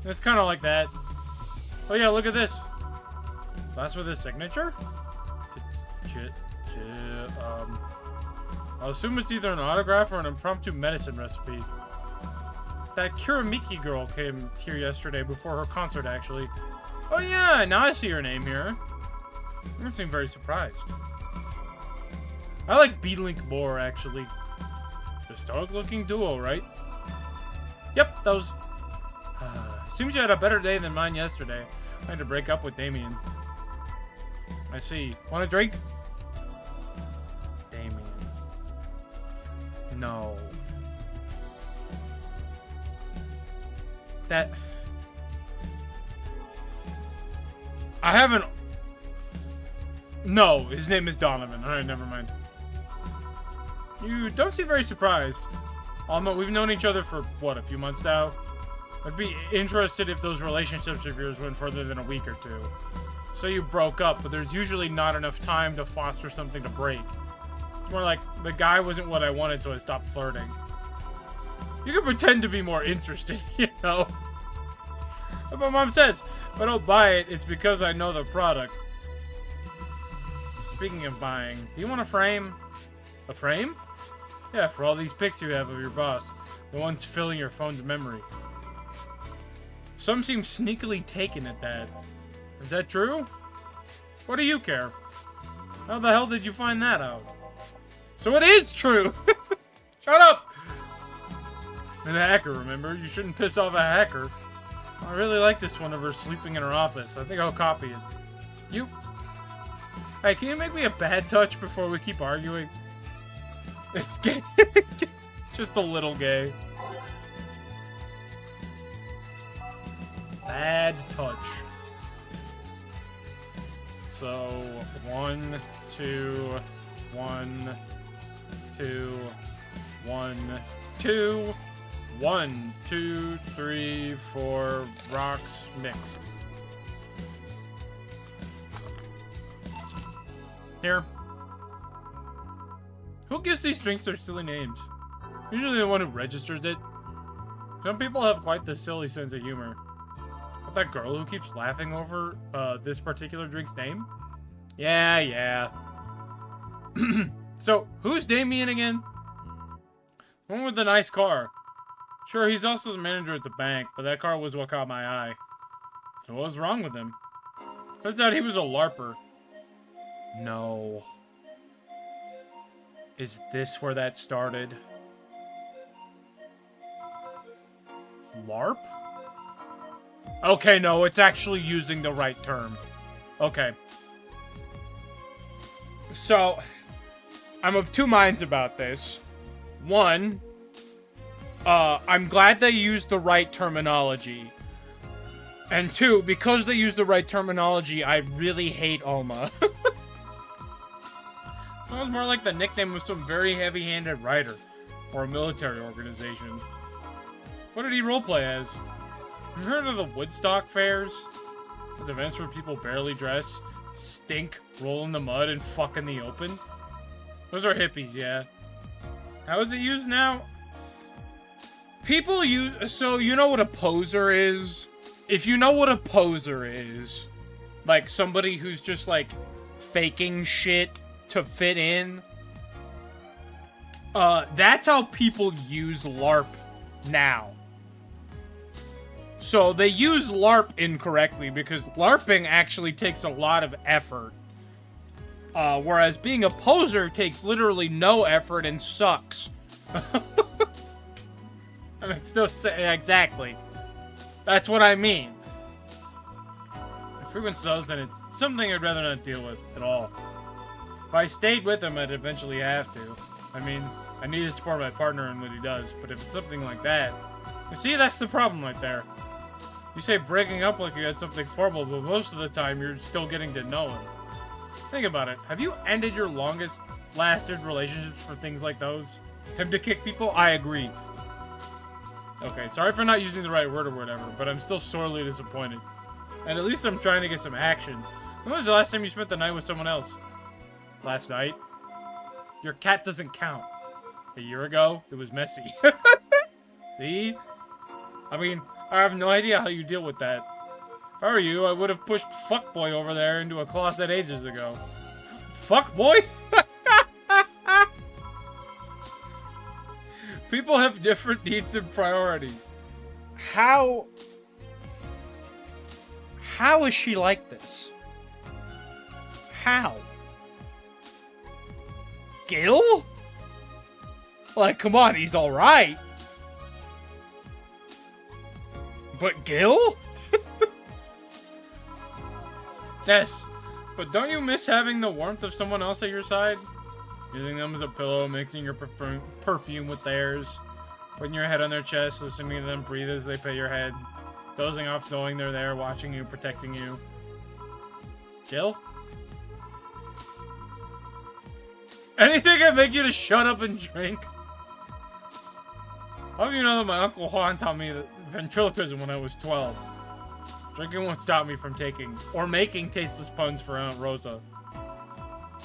It's kind of like that. Oh yeah, look at this. That's with his signature? I'll assume it's either an autograph or an impromptu medicine recipe. That Kiramiki girl came here yesterday before her concert, actually. Oh yeah, now I see her name here. You seem very surprised. I like B-Link more, actually. The stoic-looking duo, right? Yep, those... Seems you had a better day than mine yesterday. I had to break up with Damien. I see. Want a drink? Damien. No. That... I haven't... No, his name is Donovan. Alright, never mind. You don't seem very surprised. We've known each other for, what, a few months now? I'd be interested if those relationships of yours went further than a week or two. So you broke up, but there's usually not enough time to foster something to break. It's more like, the guy wasn't what I wanted, so I stopped flirting. You can pretend to be more interested, you know? But my mom says, if I don't buy it, it's because I know the product. Speaking of buying, do you want a frame? A frame? Yeah, for all these pics you have of your boss. The ones filling your phone's memory. Some seem sneakily taken at that. Is that true? What do you care? How the hell did you find that out? So it is true! Shut up! And a hacker, remember? You shouldn't piss off a hacker. I really like this one of her sleeping in her office. I think I'll copy it. You... Hey, can you make me a bad touch before we keep arguing? It's gay. Just a little gay. Bad touch. So, 1, 2, 1, 2, 1, 2, 1, 2, 3, 4, rocks mixed. Here. Who gives these drinks their silly names? Usually the one who registers it. Some people have quite the silly sense of humor. But that girl who keeps laughing over this particular drink's name? Yeah. So, who's Damien again? The one with the nice car. Sure, he's also the manager at the bank, but that car was what caught my eye. So what was wrong with him? Turns out he was a LARPer. No. Is this where that started? LARP? Okay, no, it's actually using the right term. Okay. So, I'm of two minds about this. One, I'm glad they used the right terminology. And two, because they used the right terminology, I really hate Alma. Sounds more like the nickname of some very heavy-handed writer. Or a military organization. What did he roleplay as? Have you heard of the Woodstock fairs? Those events where people barely dress, stink, roll in the mud, and fuck in the open? Those are hippies, yeah. How is it used now? People use... So, you know what a poser is? If you know what a poser is, like somebody who's just, like, faking shit to fit in, that's how people use LARP now. So they use LARP incorrectly because LARPing actually takes a lot of effort. Whereas being a poser takes literally no effort and sucks. I mean, still say exactly. That's what I mean. If frequent does, then it's something I'd rather not deal with at all. If I stayed with him, I'd eventually have to. I mean, I need to support my partner in what he does, but if it's something like that... You see, that's the problem right there. You say breaking up like you had something formal, but most of the time you're still getting to know him. Think about it. Have you ended your longest lasted relationships for things like those? Him to kick people? I agree. Okay, sorry for not using the right word or whatever, but I'm still sorely disappointed. And at least I'm trying to get some action. When was the last time you spent the night with someone else? Last night? Your cat doesn't count. A year ago, it was messy. See? I mean, I have no idea how you deal with that. If I were you, I would have pushed fuckboy over there into a closet ages ago. Fuckboy? People have different needs and priorities. How is she like this? How? Gil? Like, come on, he's alright. But Gil? Yes, but don't you miss having the warmth of someone else at your side? Using them as a pillow, mixing your perfume with theirs, putting your head on their chest, listening to them breathe as they pet your head, dozing off knowing they're there, watching you, protecting you. Gil? Anything that make you to shut up and drink? How do you know that my Uncle Juan taught me that ventriloquism when I was 12? Drinking won't stop me from taking or making tasteless puns for Aunt Rosa.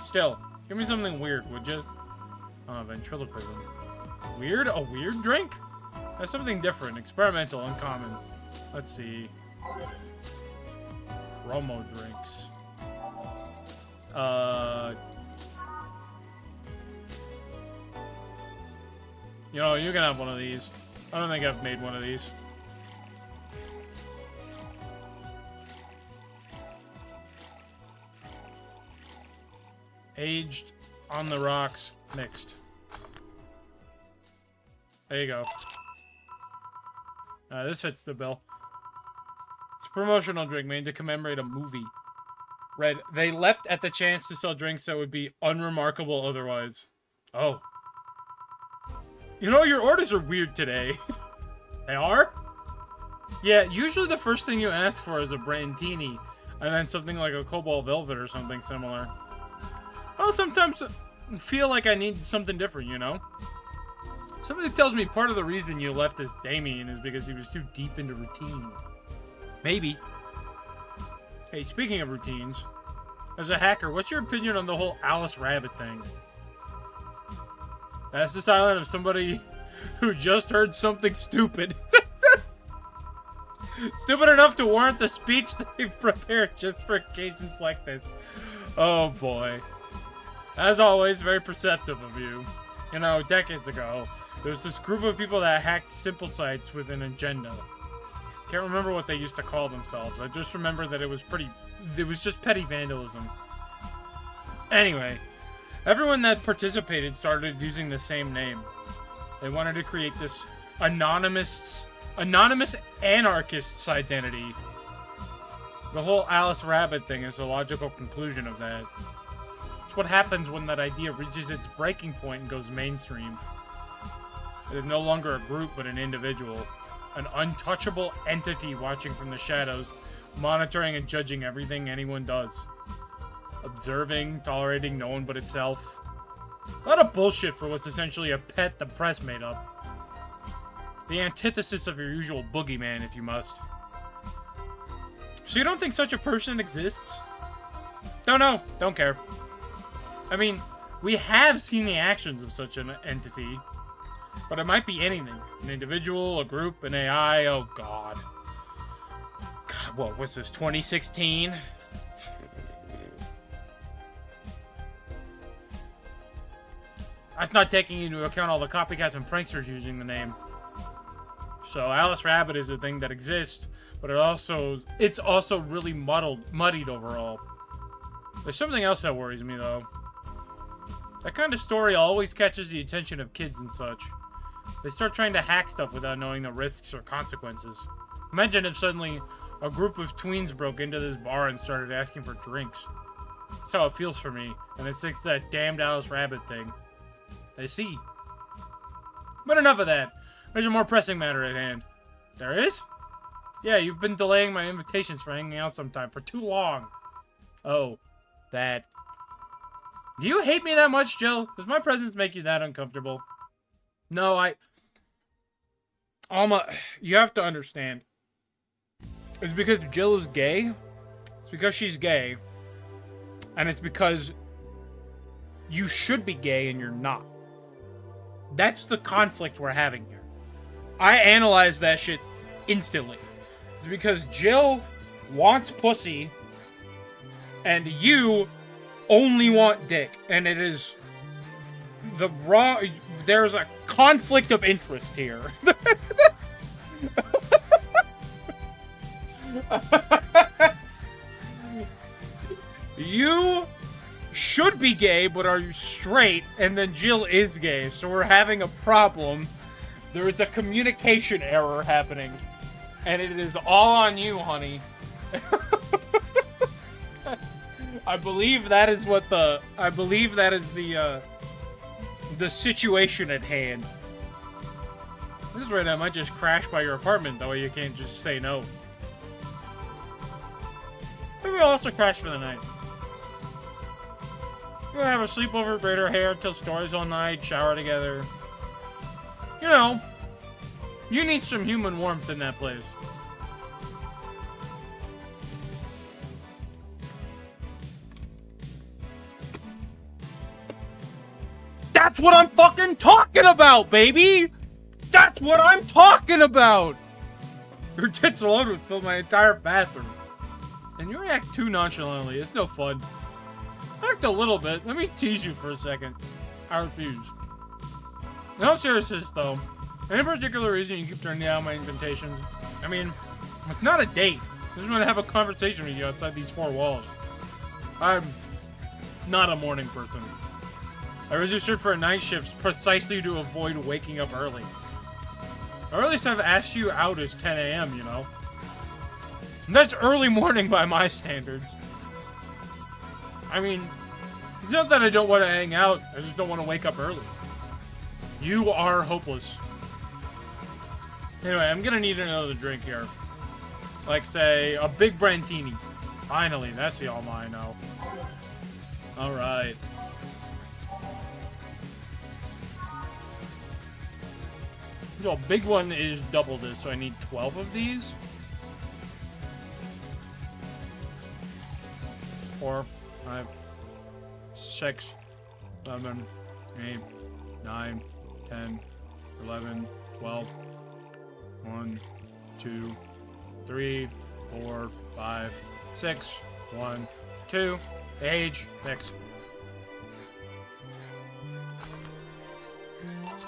Still, give me something weird, would you? Ventriloquism. Weird? A weird drink? That's something different, experimental, uncommon. Let's see. Promo drinks. You know, you can have one of these. I don't think I've made one of these. Aged on the rocks mixed. There you go. This fits the bill. It's a promotional drink made to commemorate a movie. Red. They leapt at the chance to sell drinks that would be unremarkable otherwise. Oh. You know, your orders are weird today. They are? Yeah, usually the first thing you ask for is a Brandini, and then something like a Cobalt Velvet or something similar. I'll sometimes feel like I need something different, you know? Somebody tells me part of the reason you left this Damien is because he was too deep into routine. Maybe. Hey, speaking of routines, as a hacker, what's your opinion on the whole Alice Rabbit thing? That's the silence of somebody who just heard something stupid. Stupid enough to warrant the speech they've prepared just for occasions like this. Oh boy. As always, very perceptive of you. You know, decades ago, there was this group of people that hacked simple sites with an agenda. Can't remember what they used to call themselves. I just remember that it was just petty vandalism. Anyway, everyone that participated started using the same name. They wanted to create this anonymous anarchist's identity. The whole Alice Rabbit thing is the logical conclusion of that. It's what happens when that idea reaches its breaking point and goes mainstream. It is no longer a group, but an individual. An untouchable entity watching from the shadows, monitoring and judging everything anyone does. Observing, tolerating no one but itself. A lot of bullshit for what's essentially a pet the press made up. The antithesis of your usual boogeyman, if you must. So you don't think such a person exists? Don't know. Don't care. I mean, we have seen the actions of such an entity. But it might be anything. An individual, a group, an AI, oh god. God, what was this, 2016? That's not taking into account all the copycats and pranksters using the name. So Alice Rabbit is a thing that exists, but it's also really muddied overall. There's something else that worries me though. That kind of story always catches the attention of kids and such. They start trying to hack stuff without knowing the risks or consequences. Imagine if suddenly a group of tweens broke into this bar and started asking for drinks. That's how it feels for me, and it's that damned Alice Rabbit thing. They see. But enough of that. There's a more pressing matter at hand. There is? Yeah, you've been delaying my invitations for hanging out sometime for too long. Oh, that. Do you hate me that much, Jill? Does my presence make you that uncomfortable? No, Alma, you have to understand. It's because Jill is gay. It's because she's gay. And it's because you should be gay and you're not. That's the conflict we're having here. I analyze that shit instantly. It's because Jill wants pussy and you only want dick. And it is the wrong... There's a conflict of interest here. You should be gay, but are you straight? And then Jill is gay, so we're having a problem. There is a communication error happening. And it is all on you, honey. I believe that is the situation at hand. This is right, I might just crash by your apartment, that way you can't just say no. Maybe we'll also crash for the night. We're gonna have a sleepover, braid our hair, tell stories all night, shower together. You know, You need some human warmth in that place. That's what I'm fucking talking about, baby! That's what I'm talking about! Your tits alone would fill my entire bathroom. And you react too nonchalantly. It's no fun. Act a little bit. Let me tease you for a second. I refuse. In all seriousness, though, any particular reason you keep turning down my invitations? I mean, it's not a date. I just want to have a conversation with you outside these four walls. I'm not a morning person. I registered for a night shift precisely to avoid waking up early. Or at least I've asked you out as 10 a.m., you know? And that's early morning by my standards. I mean, it's not that I don't want to hang out, I just don't want to wake up early. You are hopeless. Anyway, I'm gonna need another drink here. Like, say, a big Brantini. Finally, that's the all mine now. Alright. So, a big one is double this, so I need 12 of these. 4, 5, 6, 7, 8, 9, 10, 11, 12, 1, 2, 3, 4, 5, 6, 1, 2, age, 6.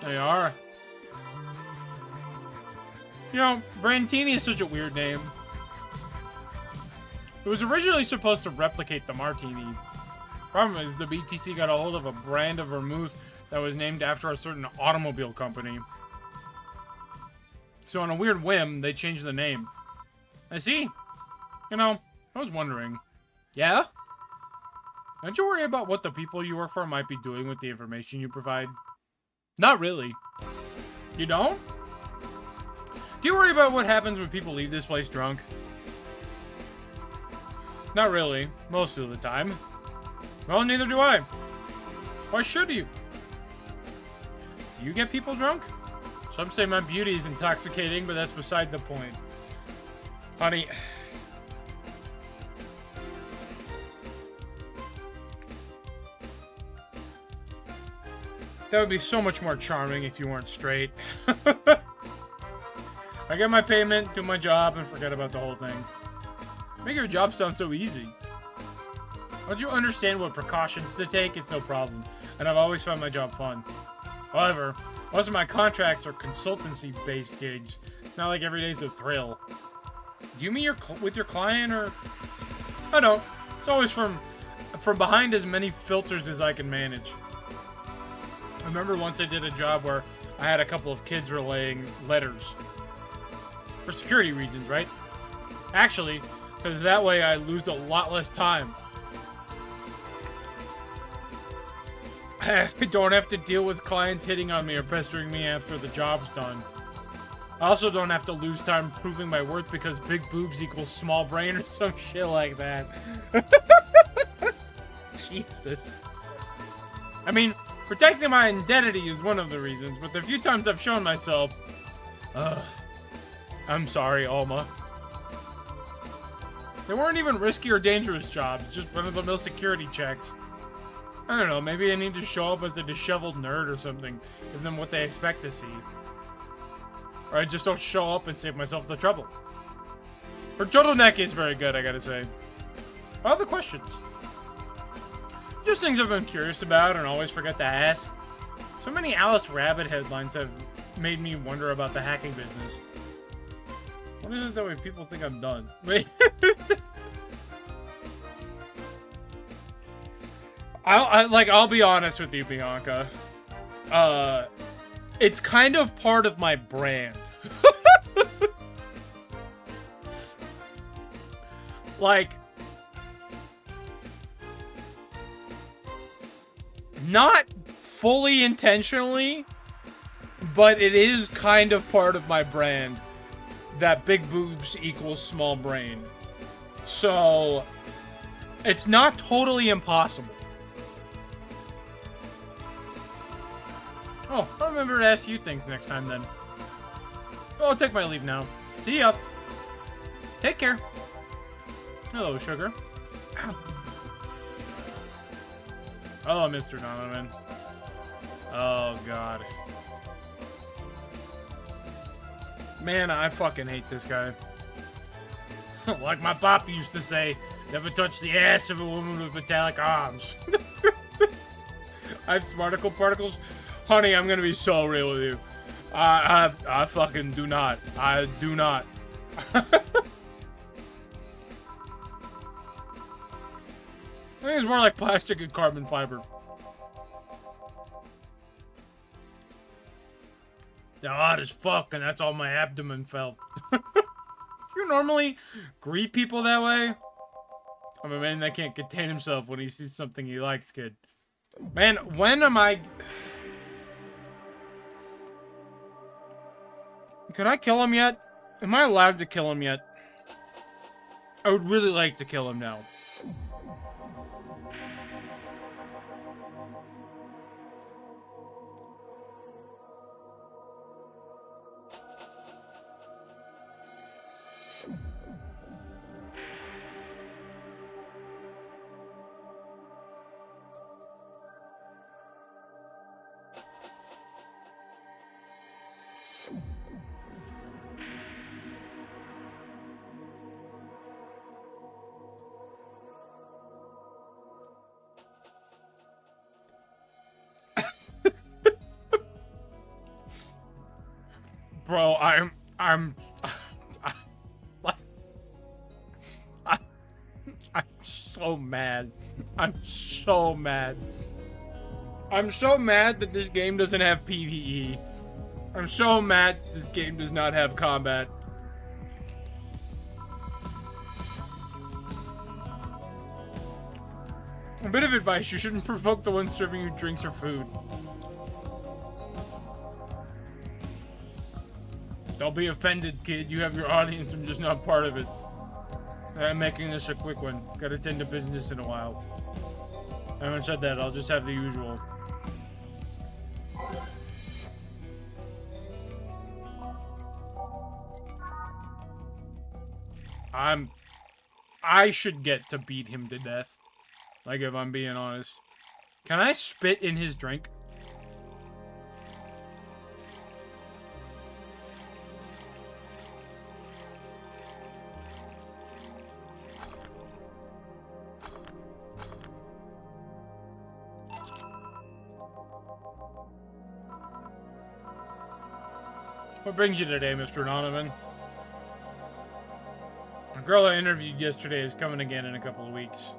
There you are. You know, Brantini is such a weird name. It was originally supposed to replicate the Martini. Problem is, the BTC got a hold of a brand of vermouth that was named after a certain automobile company. So on a weird whim, they changed the name. I see. You know, I was wondering. Yeah? Don't you worry about what the people you work for might be doing with the information you provide? Not really. You don't? Do you worry about what happens when people leave this place drunk? Not really. Most of the time. Well, neither do I. Why should you? Do you get people drunk? Some say my beauty is intoxicating, but that's beside the point. Honey... That would be so much more charming if you weren't straight. I get my payment, do my job, and forget about the whole thing. Make your job sound so easy. Once you understand what precautions to take, it's no problem. And I've always found my job fun. However, most of my contracts are consultancy-based gigs. It's not like every day's a thrill. Do you meet with your client, or... I don't. It's always from behind as many filters as I can manage. I remember once I did a job where I had a couple of kids relaying letters. For security reasons, right? Actually, because that way I lose a lot less time. I don't have to deal with clients hitting on me or pestering me after the job's done. I also don't have to lose time proving my worth because big boobs equals small brain or some shit like that. Jesus. I mean, protecting my identity is one of the reasons, but the few times I've shown myself... I'm sorry, Alma. They weren't even risky or dangerous jobs, just run-of-the-mill security checks. I don't know, maybe I need to show up as a disheveled nerd or something, give them what they expect to see. Or I just don't show up and save myself the trouble. Her turtleneck is very good, I gotta say. Other questions? Just things I've been curious about and always forget to ask. So many Alice Rabbit headlines have made me wonder about the hacking business. What is it that way people think I'm done? Wait. I'll be honest with you, Bianca. It's kind of part of my brand. Like, not fully intentionally, but it is kind of part of my brand that big boobs equals small brain. So, it's not totally impossible. Oh, I'll remember to ask you things next time then. I'll take my leave now. See ya. Take care. Hello, sugar. Ow. Hello, Mr. Donovan. Oh, God. Man, I fucking hate this guy. Like my pop used to say, never touch the ass of a woman with metallic arms. I have smarticle particles? Honey, I'm gonna be so real with you. I fucking do not. I do not. I think it's more like plastic and carbon fiber. They're hot as fuck, and that's all my abdomen felt. You normally greet people that way? I'm a man that can't contain himself when he sees something he likes, kid. Man, when am I... Can I kill him yet? Am I allowed to kill him yet? I would really like to kill him now. Bro, I'm so mad. I'm so mad. I'm so mad that this game doesn't have PvE. I'm so mad this game does not have combat. A bit of advice, you shouldn't provoke the ones serving you drinks or food. Don't be offended, kid. You have your audience. I'm just not part of it. I'm making this a quick one. Gotta tend to business in a while. I haven't said that. I'll just have the usual. I should get to beat him to death. Like, if I'm being honest. Can I spit in his drink? What brings you today, Mr. Donovan? A girl I interviewed yesterday is coming again in a couple of weeks.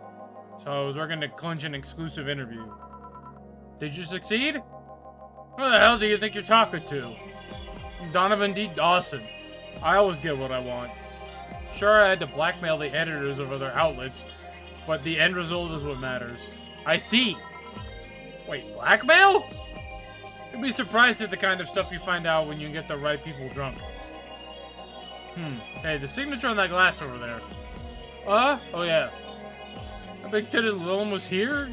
So I was working to clinch an exclusive interview. Did you succeed? Who the hell do you think you're talking to? I'm Donovan D. Dawson. I always get what I want. Sure, I had to blackmail the editors of other outlets, but the end result is what matters. I see. Wait, blackmail? You'd be surprised at the kind of stuff you find out when you get the right people drunk. Hey, the signature on that glass over there. Oh yeah. A big-titted Lilm was here?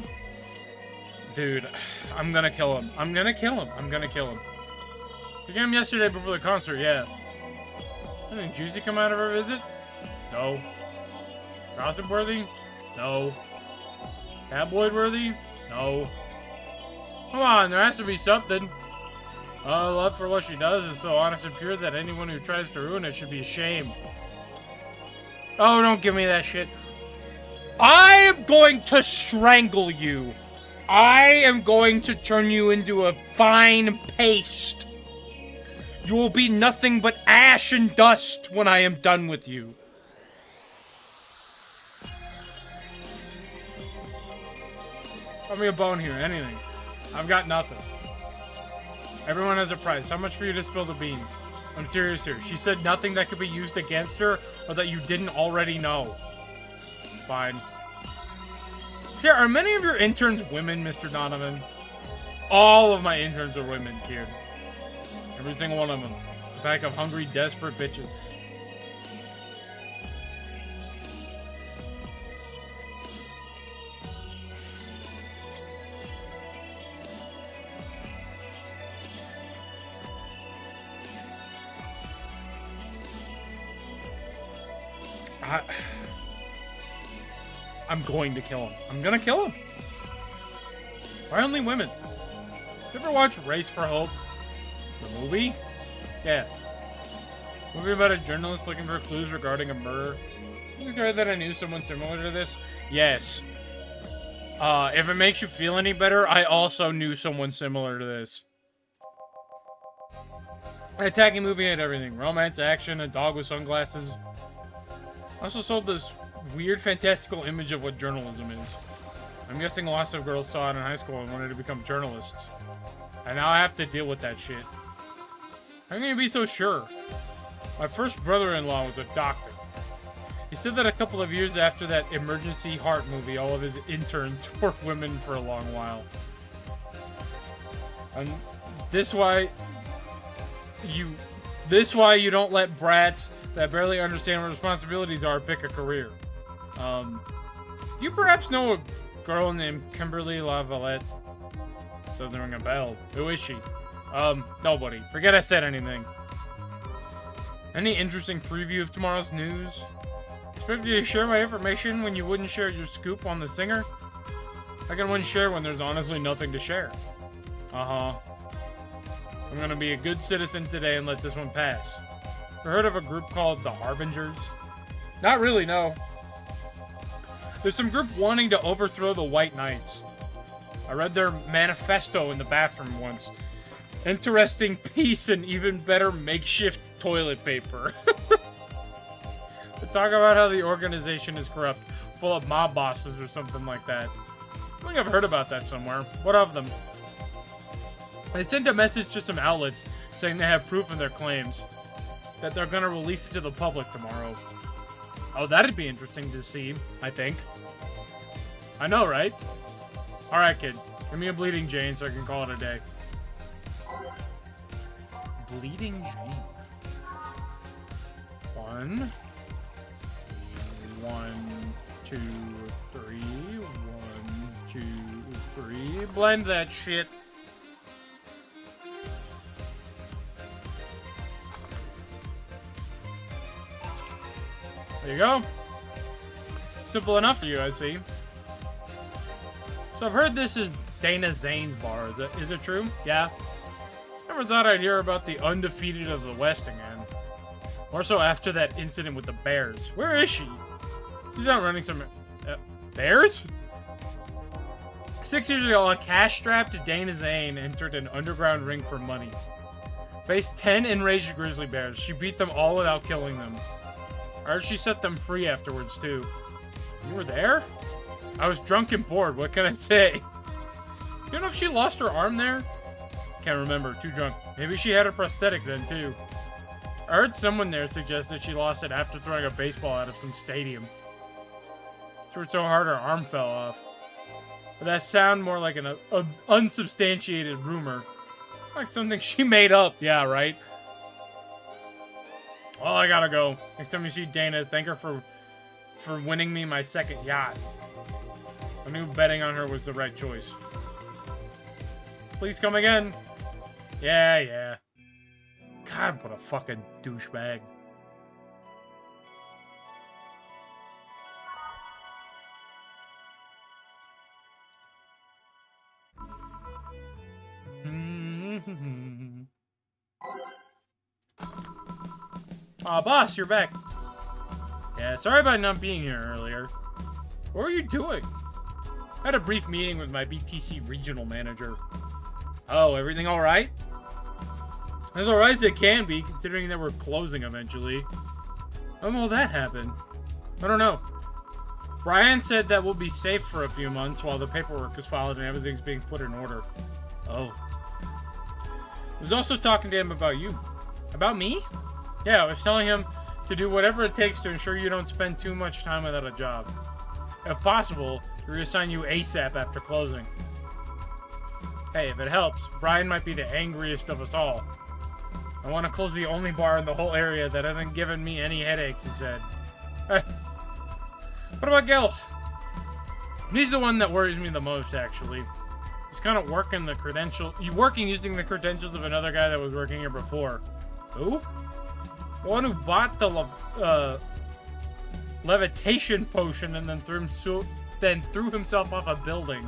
Dude, I'm gonna kill him. I'm gonna kill him. I'm gonna kill him. We got him yesterday before the concert, yeah. Anything juicy come out of our visit? No. Gossip-worthy? No. Tabloid-worthy? No. Come on, there has to be something. Love for what she does is so honest and pure that anyone who tries to ruin it should be ashamed. Oh, don't give me that shit. I am going to strangle you. I am going to turn you into a fine paste. You will be nothing but ash and dust when I am done with you. Throw me a bone here, anything. I've got nothing. Everyone has a price. How much for you to spill the beans? I'm serious here. She said nothing that could be used against her or that you didn't already know. Fine. Yeah, are many of your interns women, Mr. Donovan? All of my interns are women, kid. Every single one of them. A pack of hungry, desperate bitches. I'm going to kill him. I'm gonna kill him. Why only women? You ever watch Race for Hope? The movie? Yeah. Movie about a journalist looking for clues regarding a murder. I was glad that I knew someone similar to this. Yes. If it makes you feel any better, I also knew someone similar to this. An attacking movie had everything. Romance, action, a dog with sunglasses. Also sold this weird fantastical image of what journalism is. I'm guessing lots of girls saw it in high school and wanted to become journalists. And now I have to deal with that shit. How can you be so sure? My first brother-in-law was a doctor. He said that a couple of years after that Emergency Heart movie, all of his interns were women for a long while. And this why you don't let brats that barely understand what responsibilities are pick a career. You perhaps know a girl named Kimberly LaValette? Doesn't ring a bell. Who is she? Nobody. Forget I said anything. Any interesting preview of tomorrow's news? Expect you to share my information when you wouldn't share your scoop on the singer? I can wouldn't share when there's honestly nothing to share. Uh-huh. I'm gonna be a good citizen today and let this one pass. Ever heard of a group called the Harbingers? Not really, no. There's some group wanting to overthrow the White Knights. I read their manifesto in the bathroom once. Interesting piece and even better makeshift toilet paper. They talk about how the organization is corrupt, full of mob bosses or something like that. I think I've heard about that somewhere. What of them? They sent a message to some outlets saying they have proof of their claims. That they're gonna release it to the public tomorrow. Oh, that'd be interesting to see, I think. I know, right? Alright, kid. Give me a Bleeding Jane so I can call it a day. Bleeding Jane. 1, 2, 3. 1, 2, 3. Blend that shit. There you go. Simple enough for you, I see. So I've heard this is Dana Zane's bar. Is it true? Yeah. Never thought I'd hear about the undefeated of the West again. More so after that incident with the Bears. Where is she? She's out running some... Bears? 6 years ago, a cash-strapped Dana Zane entered an underground ring for money. Faced 10 enraged grizzly bears. She beat them all without killing them. I heard she set them free afterwards, too. You were there? I was drunk and bored. What can I say? You know if she lost her arm there? Can't remember. Too drunk. Maybe she had a prosthetic then, too. I heard someone there suggest that she lost it after throwing a baseball out of some stadium. Threw it so hard her arm fell off. But that sounded more like an unsubstantiated rumor. Like something she made up. Yeah, right? Well, I gotta go. Next time you see Dana, thank her for winning me my second yacht. I knew betting on her was the right choice. Please come again. Yeah. God, what a fucking douchebag. Aw, boss, you're back. Yeah, sorry about not being here earlier. What were you doing? I had a brief meeting with my BTC regional manager. Oh, everything alright? As alright as it can be, considering that we're closing eventually. When will that happen? I don't know. Brian said that we'll be safe for a few months while the paperwork is filed and everything's being put in order. Oh. I was also talking to him about you. About me? Yeah, I was telling him to do whatever it takes to ensure you don't spend too much time without a job. If possible, to reassign you ASAP after closing. Hey, if it helps, Brian might be the angriest of us all. I want to close the only bar in the whole area that hasn't given me any headaches, he said. What about Gil? He's the one that worries me the most, actually. He's kind of working using the credentials of another guy that was working here before. Who? The one who bought the levitation potion and then threw himself off a building.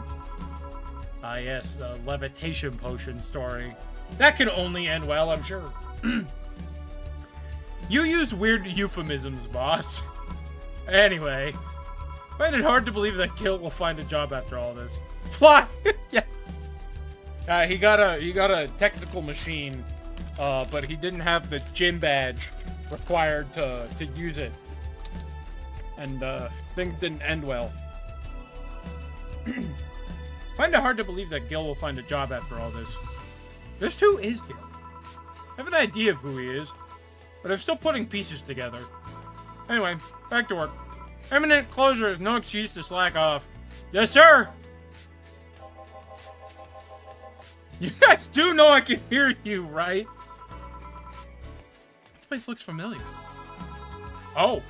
Ah, yes, the levitation potion story. That can only end well, I'm sure. You use weird euphemisms, boss. Anyway, I find it hard to believe that Gil will find a job after all this. Fly! Yeah. He got a technical machine, but he didn't have the gym badge required to use it. And things didn't end well. Find it hard to believe that Gil will find a job after all this. Just who is Gil? I have an idea of who he is, but I'm still putting pieces together. Anyway, back to work. Imminent closure is no excuse to slack off. Yes, sir! You guys do know I can hear you, right? This place looks familiar. Oh.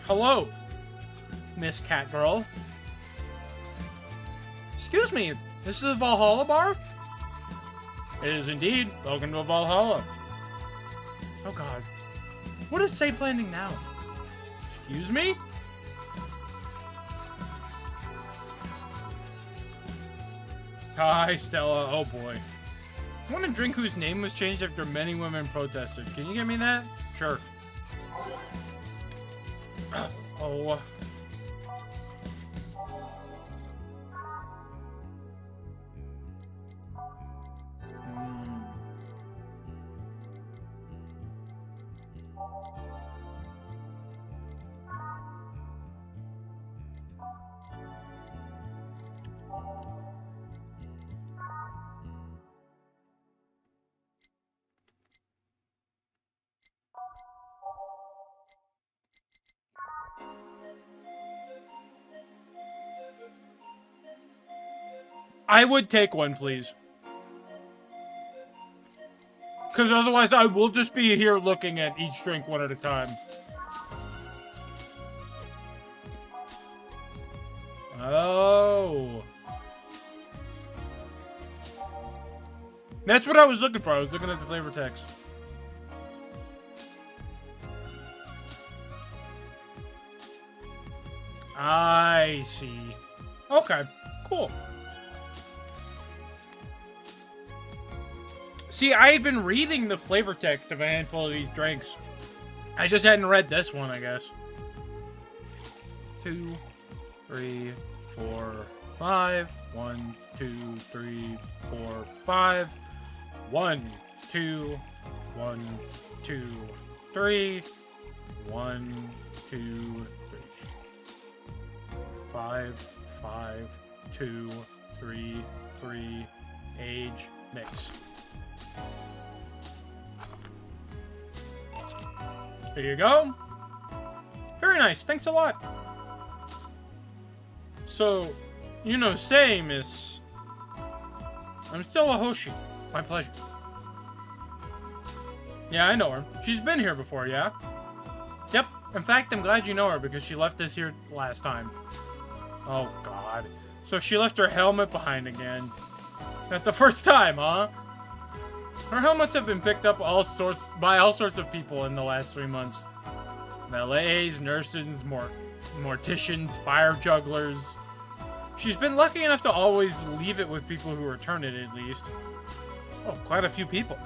Hello, Miss Catgirl. Excuse me, this is the Valhalla bar? It is indeed. Welcome to Valhalla. Oh god. What is safe landing now? Excuse me? Hi, Stella. Oh boy. I want a drink whose name was changed after many women protested. Can you get me that? Sure. Oh. I would take one, please. Because otherwise I will just be here looking at each drink one at a time. Oh. That's what I was looking for. I was looking at the flavor text. I see. Okay, cool. See, I had been reading the flavor text of a handful of these drinks. I just hadn't read this one, I guess. 2, 3, 4, 5. 1, 2, 3, 4, 5. 1, 2, 1, 2, 3. 1, 2, 3. 5, 5, 2, 3, 3. Age, mix. There you go. Very nice. Thanks a lot. So, you know, say, Miss... I'm still a Hoshi. My pleasure. Yeah, I know her. She's been here before, yeah? Yep. In fact, I'm glad you know her because she left us here last time. Oh, God. So she left her helmet behind again. Not the first time, huh? Her helmets have been picked up by all sorts of people in the last 3 months. Valets, nurses, morticians, fire jugglers. She's been lucky enough to always leave it with people who return it, at least. Oh, quite a few people.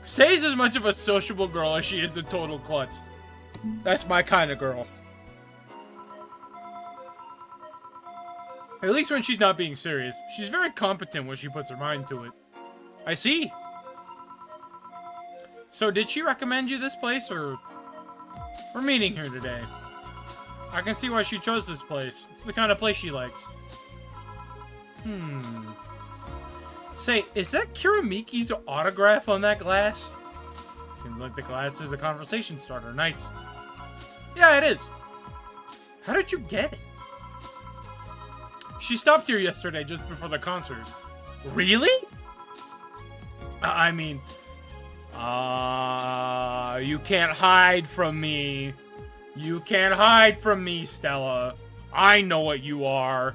Say's as much of a sociable girl as she is a total klutz. That's my kind of girl. At least when she's not being serious. She's very competent when she puts her mind to it. I see. So did she recommend you this place, or... We're meeting here today. I can see why she chose this place. It's the kind of place she likes. Say, is that Kiramiki's autograph on that glass? Seems like the glass is a conversation starter. Nice. Yeah, it is. How did you get it? She stopped here yesterday just before the concert. Really? I mean... you can't hide from me. You can't hide from me, Stella. I know what you are.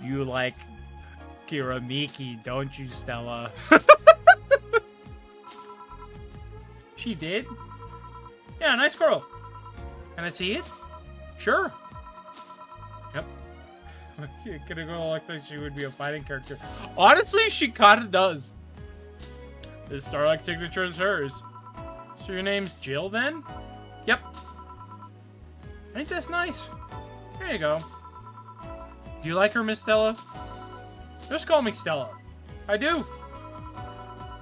You like Kiramiki, don't you, Stella? She did? Yeah, nice girl. Can I see it? Sure. Yep. Gonna go looks like she would be a fighting character. Honestly, she kinda does. This Starlight signature is hers. So your name's Jill, then? Yep. Ain't this nice? There you go. Do you like her, Miss Stella? Just call me Stella. I do.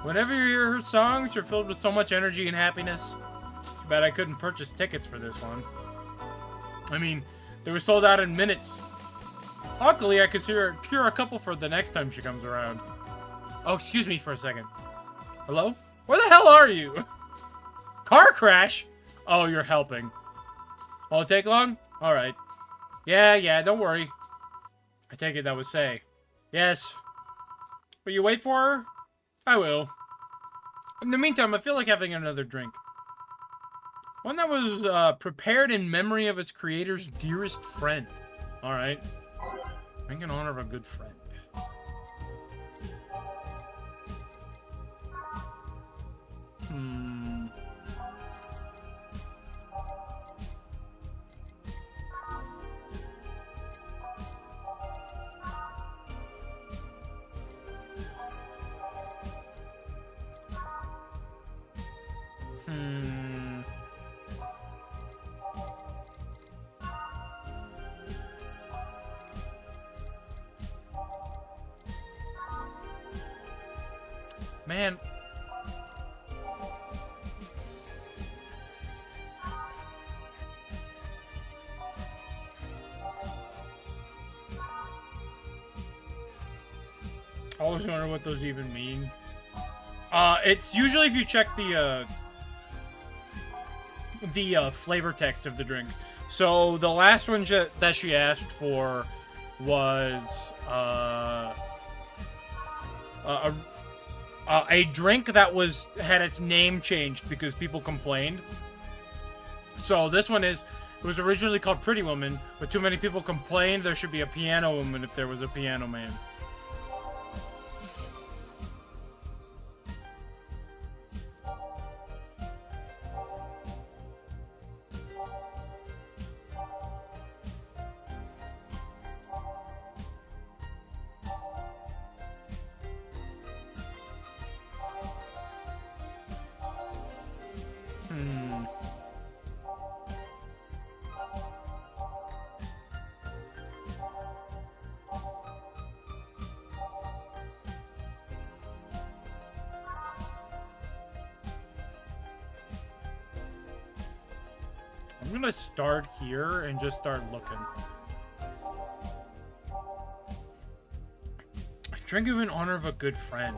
Whenever you hear her songs, you're filled with so much energy and happiness. Too bad I couldn't purchase tickets for this one. I mean, they were sold out in minutes. Luckily, I could cure a couple for the next time she comes around. Oh, excuse me for a second. Hello? Where the hell are you? Car crash? Oh, you're helping. Won't it take long? Alright. Yeah, don't worry. I take it that was Say. Yes. Will you wait for her? I will. In the meantime, I feel like having another drink. One that was prepared in memory of its creator's dearest friend. Alright. Drink in honor of a good friend. Man. I always wonder what those even mean. It's usually if you check the flavor text of the drink. So the last one that she asked for was a drink that had its name changed because people complained. So this one it was originally called Pretty Woman, but too many people complained there should be a Piano Woman if there was a Piano Man. I'm gonna start here and just start looking. Drink in honor of a good friend.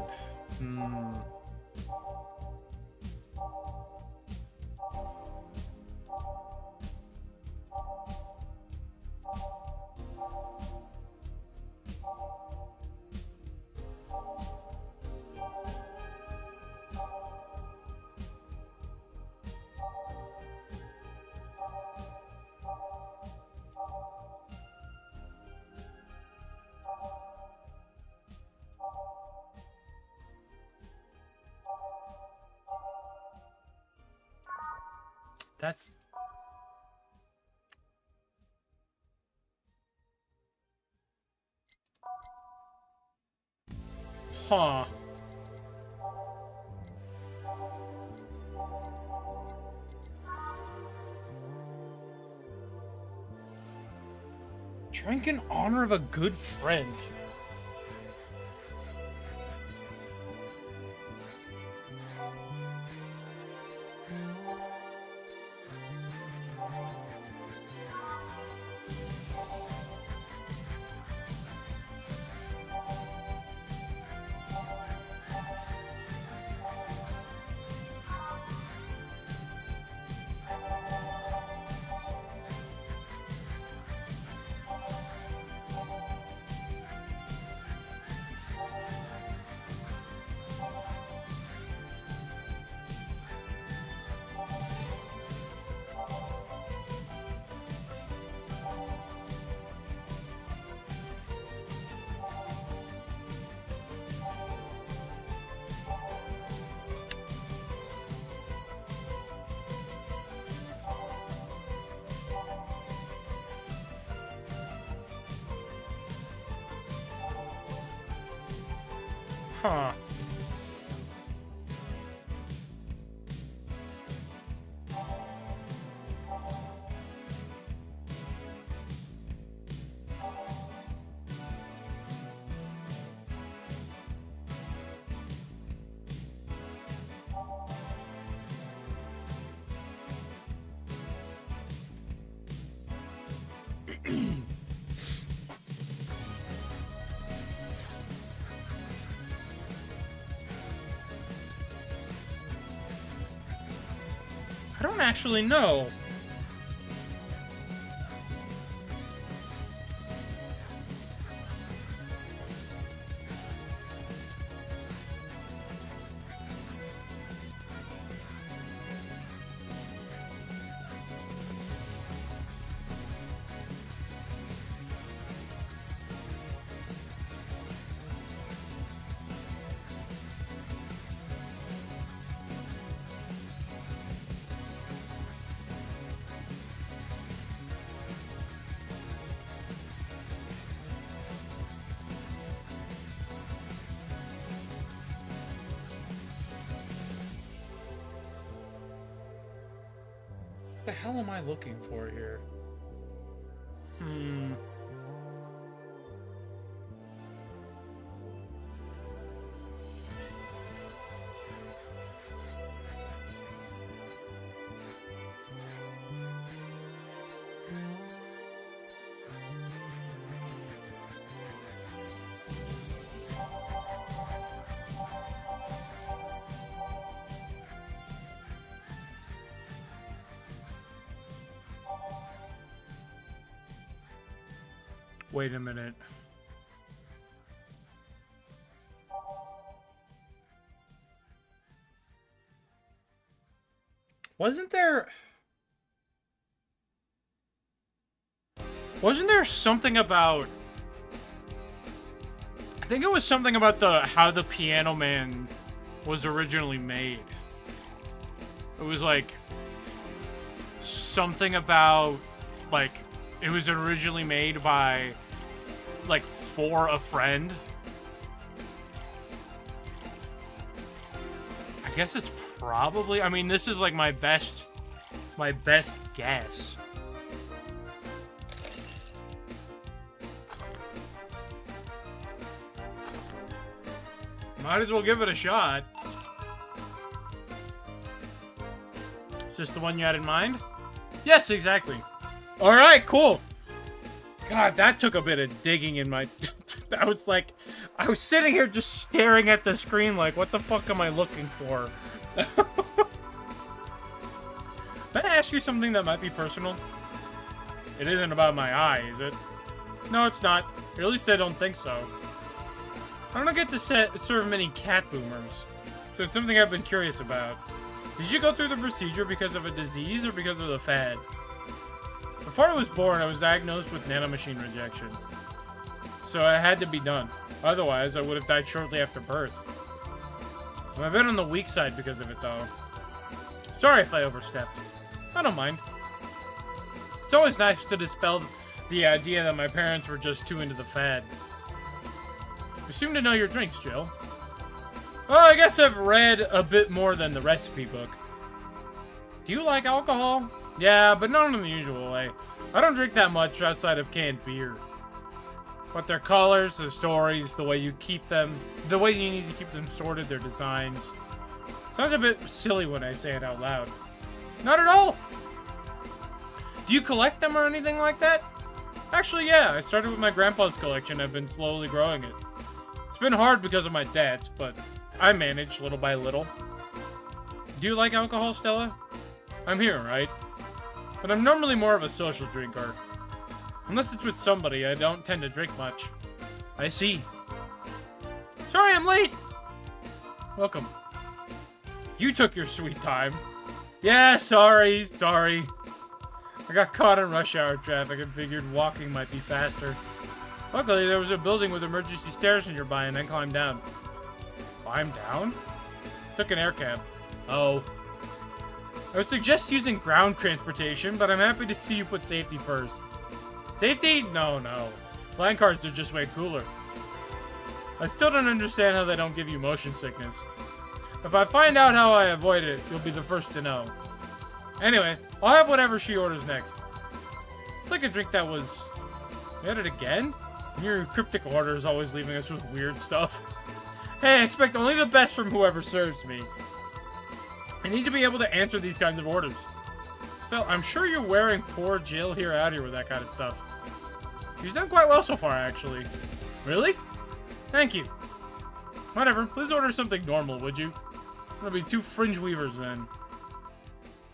That's... Huh. Drink in honor of a good friend. Huh. I don't actually know. What the hell am I looking for here? Wait a minute. Wasn't there something about... I think it was something about how the Piano Man was originally made. It was like something about like it was originally made by like for a friend. I guess it's probably, I mean, this is like my best guess. Might as well give it a shot. Is this the one you had in mind? Yes, exactly. Alright, cool. God, that took a bit of digging in my... I was sitting here just staring at the screen like, what the fuck am I looking for? May I ask you something that might be personal? It isn't about my eye, is it? No, it's not. Or at least I don't think so. I don't get to serve many cat boomers, so it's something I've been curious about. Did you go through the procedure because of a disease or because of the fad? Before I was born, I was diagnosed with nanomachine rejection, so it had to be done. Otherwise, I would have died shortly after birth. I've been on the weak side because of it, though. Sorry if I overstepped. I don't mind. It's always nice to dispel the idea that my parents were just too into the fad. You seem to know your drinks, Jill. Well, I guess I've read a bit more than the recipe book. Do you like alcohol? Yeah, but not in the usual way. I don't drink that much outside of canned beer. But their colors, their stories, the way you keep them, the way you need to keep them sorted, their designs. Sounds a bit silly when I say it out loud. Not at all! Do you collect them or anything like that? Actually, yeah. I started with my grandpa's collection. I've been slowly growing it. It's been hard because of my debts, but I manage little by little. Do you like alcohol, Stella? I'm here, right? But I'm normally more of a social drinker. Unless it's with somebody, I don't tend to drink much. I see. Sorry I'm late! Welcome. You took your sweet time. Yeah, sorry. I got caught in rush hour traffic and figured walking might be faster. Luckily, there was a building with emergency stairs nearby, and I climbed down. Climbed down? Took an air cab. Oh. I would suggest using ground transportation, but I'm happy to see you put safety first. Safety? No. Flying cars are just way cooler. I still don't understand how they don't give you motion sickness. If I find out how I avoid it, you'll be the first to know. Anyway, I'll have whatever she orders next. It's like a drink that was... You had it again? Your cryptic order is always leaving us with weird stuff. Hey, I expect only the best from whoever serves me. I need to be able to answer these kinds of orders. Still, I'm sure you're wearing poor Jill here out here with that kind of stuff. She's done quite well so far, actually. Really? Thank you. Whatever, please order something normal, would you? There'll be 2 fringe weavers then.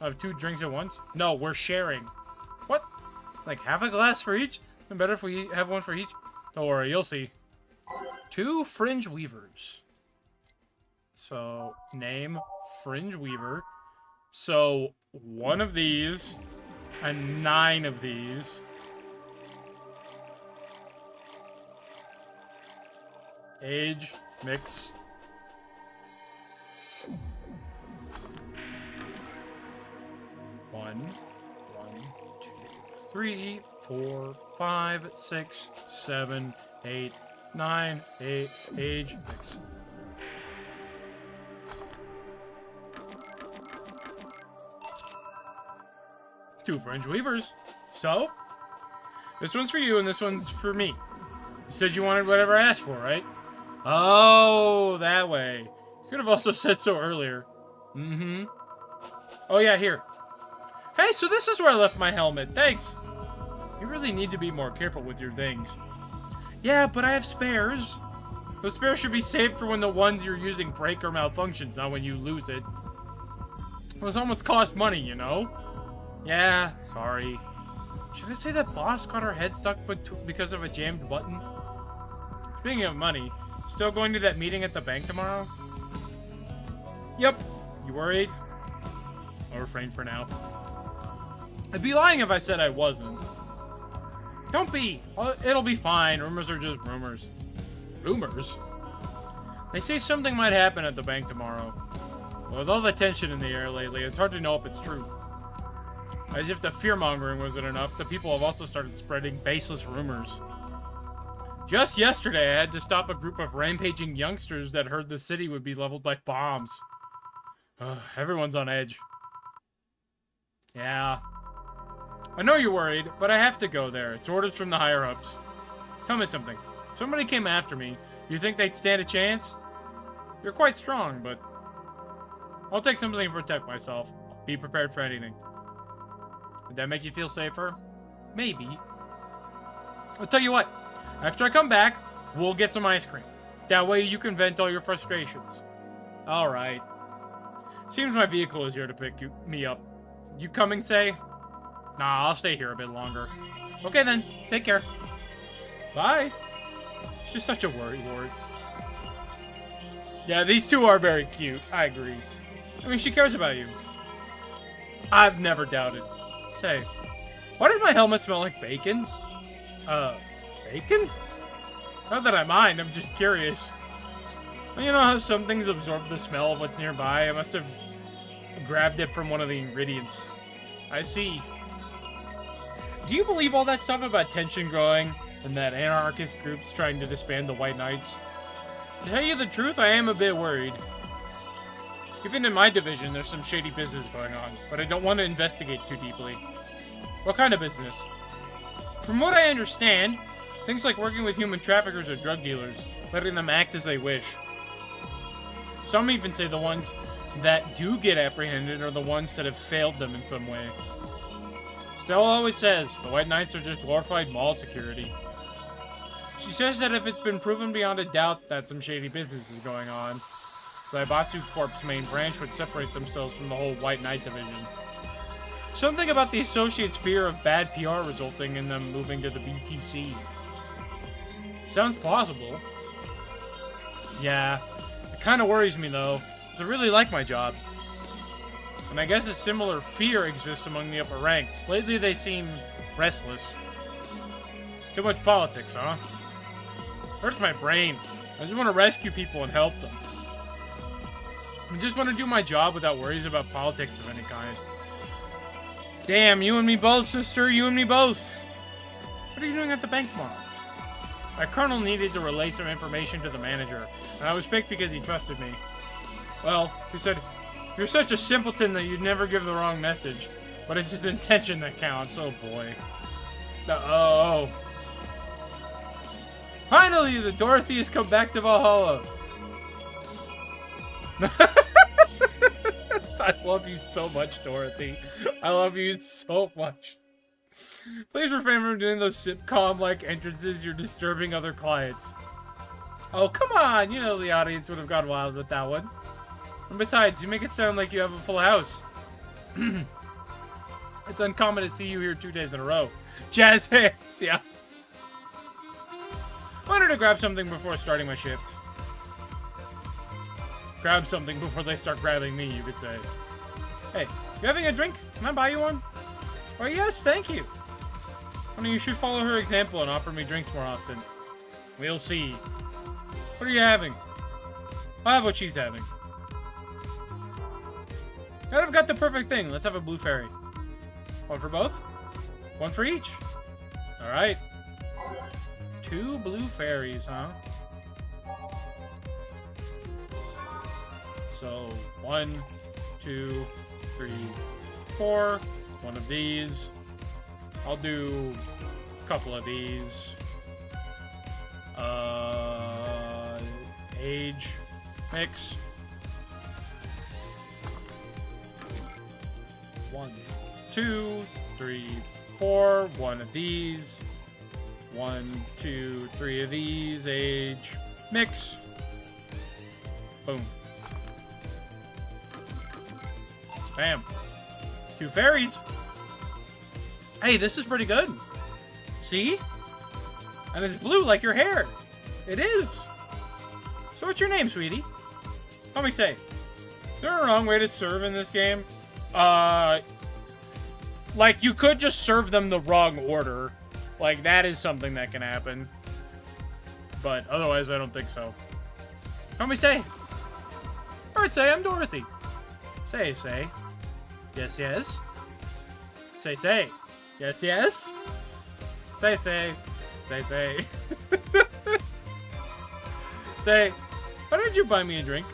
I have 2 drinks at once? No, we're sharing. What? Like half a glass for each? Then better if we have one for each? Don't worry, you'll see. 2 fringe weavers. So, name fringe weaver. So, 1 of these and 9 of these. Age, mix. One, 2, 3, 4, 5, 6, 7, 8, 9, 8, age, mix. Two fringe weavers. So, this one's for you and this one's for me. You said you wanted whatever I asked for, right? Oh, that way. You could have also said so earlier. Mm-hmm. Oh yeah, here. Hey, so this is where I left my helmet. Thanks. You really need to be more careful with your things. Yeah, but I have spares. Those spares should be saved for when the ones you're using break or malfunctions, not when you lose it. Those helmets cost money, you know? Yeah, sorry. Should I say that boss got her head stuck because of a jammed button? Speaking of money, still going to that meeting at the bank tomorrow? Yep. You worried? I'll refrain for now. I'd be lying if I said I wasn't. Don't be. It'll be fine. Rumors are just rumors. Rumors? They say something might happen at the bank tomorrow. With all the tension in the air lately, it's hard to know if it's true. As if the fear-mongering wasn't enough, the people have also started spreading baseless rumors. Just yesterday, I had to stop a group of rampaging youngsters that heard the city would be leveled by bombs. Everyone's on edge. Yeah. I know you're worried, but I have to go there. It's orders from the higher-ups. Tell me something. If somebody came after me, you think they'd stand a chance? You're quite strong, but... I'll take something to protect myself. Be prepared for anything. Would that make you feel safer? Maybe. I'll tell you what. After I come back, we'll get some ice cream. That way you can vent all your frustrations. Alright. Seems my vehicle is here to pick me up. You coming, say? Nah, I'll stay here a bit longer. Okay then, take care. Bye. She's such a worrywart. Yeah, these two are very cute. I agree. I mean, she cares about you. I've never doubted. Say, why does my helmet smell like bacon? Bacon? Not that I mind, I'm just curious. Well, you know how some things absorb the smell of what's nearby? I must have grabbed it from one of the ingredients. I see. Do you believe all that stuff about tension growing and that anarchist group's trying to disband the White Knights? To tell you the truth, I am a bit worried. Even in my division, there's some shady business going on, but I don't want to investigate too deeply. What kind of business? From what I understand, things like working with human traffickers or drug dealers, letting them act as they wish. Some even say the ones that do get apprehended are the ones that have failed them in some way. Stella always says the White Knights are just glorified mall security. She says that if it's been proven beyond a doubt that some shady business is going on, Zaibatsu Corp's main branch would separate themselves from the whole White Knight division. Something about the Associates' fear of bad PR resulting in them moving to the BTC. Sounds plausible. Yeah, it kind of worries me though, because I really like my job. And I guess a similar fear exists among the upper ranks. Lately they seem restless. Too much politics, huh? Hurts my brain. I just want to rescue people and help them. I just want to do my job without worries about politics of any kind. Damn, you and me both, sister. You and me both. What are you doing at the bank tomorrow? My colonel needed to relay some information to the manager, and I was picked because he trusted me. Well, he said, "You're such a simpleton that you'd never give the wrong message, but it's his intention that counts." Oh boy. Uh-oh. Finally, the Dorothy has come back to Valhalla. I love you so much, Dorothy. I love you so much. Please refrain from doing those sitcom-like entrances. You're disturbing other clients. Oh, come on! You know the audience would have gone wild with that one. And besides, you make it sound like you have a full house. It's uncommon to see you here 2 days in a row. Jazz hands, yeah. Wanted to grab something before starting my shift. Grab something before they start grabbing me, you could say. Hey, you having a drink? Can I buy you one? Oh, yes, thank you. Honey, you should follow her example and offer me drinks more often. We'll see. What are you having? I'll have what she's having. Now I've got the perfect thing. Let's have a blue fairy. One for both? One for each. Alright. 2 blue fairies, huh? So, 1, 2, 3, 4. One of these. I'll do a couple of these. Age. Mix. 1, 2, 3, 4. One of these. 1, 2, 3 of these. Age. Mix. Boom. Bam. 2 fairies. Hey, this is pretty good. See? And it's blue like your hair. It is. So what's your name, sweetie? Let me say. Is there a wrong way to serve in this game? Like, you could just serve them the wrong order. Like, that is something that can happen. But otherwise, I don't think so. Let me say. Alright, say, I'm Dorothy. Say. Yes, yes. Say. Yes, yes. Say. Say. Say, why did you buy me a drink?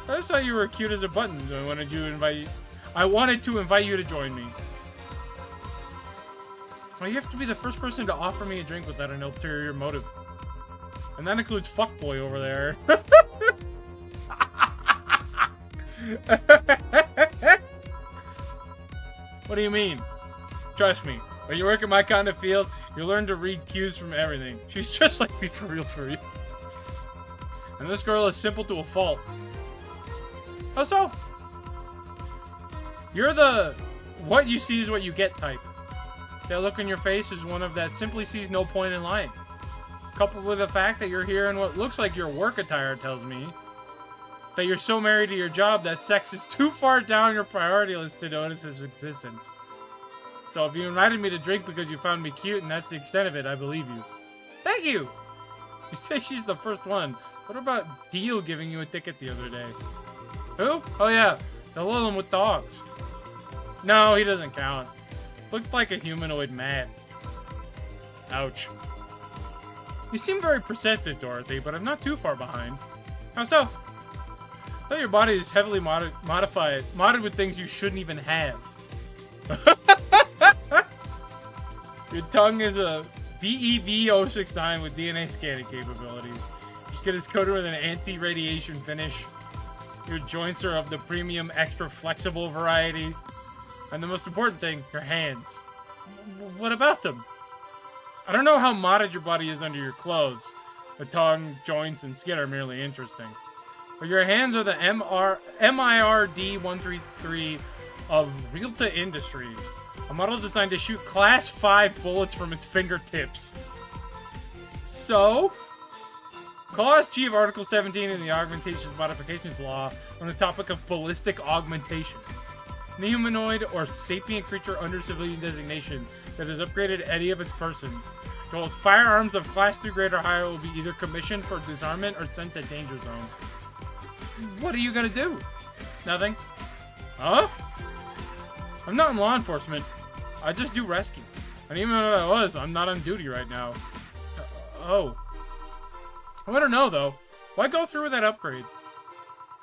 I just thought you were cute as a button. I wanted to invite you to join me. Well, you have to be the first person to offer me a drink without an ulterior motive. And that includes fuckboy over there. What do you mean? Trust me, when you work in my kind of field, you learn to read cues from everything. She's just like me for real. And this girl is simple to a fault. How so? You're the what you see is what you get type. That look in your face is one of that simply sees no point in lying. Coupled with the fact that you're here in what looks like your work attire tells me that you're so married to your job that sex is too far down your priority list to notice its existence. So if you invited me to drink because you found me cute and that's the extent of it, I believe you. Thank you! You say she's the first one. What about Dio giving you a ticket the other day? Who? Oh yeah, the little one with dogs. No, he doesn't count. Looked like a humanoid man. Ouch. You seem very perceptive, Dorothy, but I'm not too far behind. How so? I thought your body is heavily modded with things you shouldn't even have. Your tongue is a VEV-069 with DNA scanning capabilities. Your skin is coated with an anti-radiation finish. Your joints are of the premium extra flexible variety. And the most important thing, your hands. What about them? I don't know how modded your body is under your clothes. The tongue, joints, and skin are merely interesting. But your hands are the MIRD-133 of Realta Industries. A model designed to shoot Class 5 bullets from its fingertips. So? Clause G of Article 17 in the Augmentations Modifications Law on the topic of ballistic augmentation. An humanoid or sapient creature under civilian designation that has upgraded any of its person to hold firearms of Class 3 grade or higher will be either commissioned for disarmament or sent to danger zones. What are you gonna do? Nothing. Huh? I'm not in law enforcement. I just do rescue. And even if I was, I'm not on duty right now. Oh. I want to know, though. Why go through with that upgrade?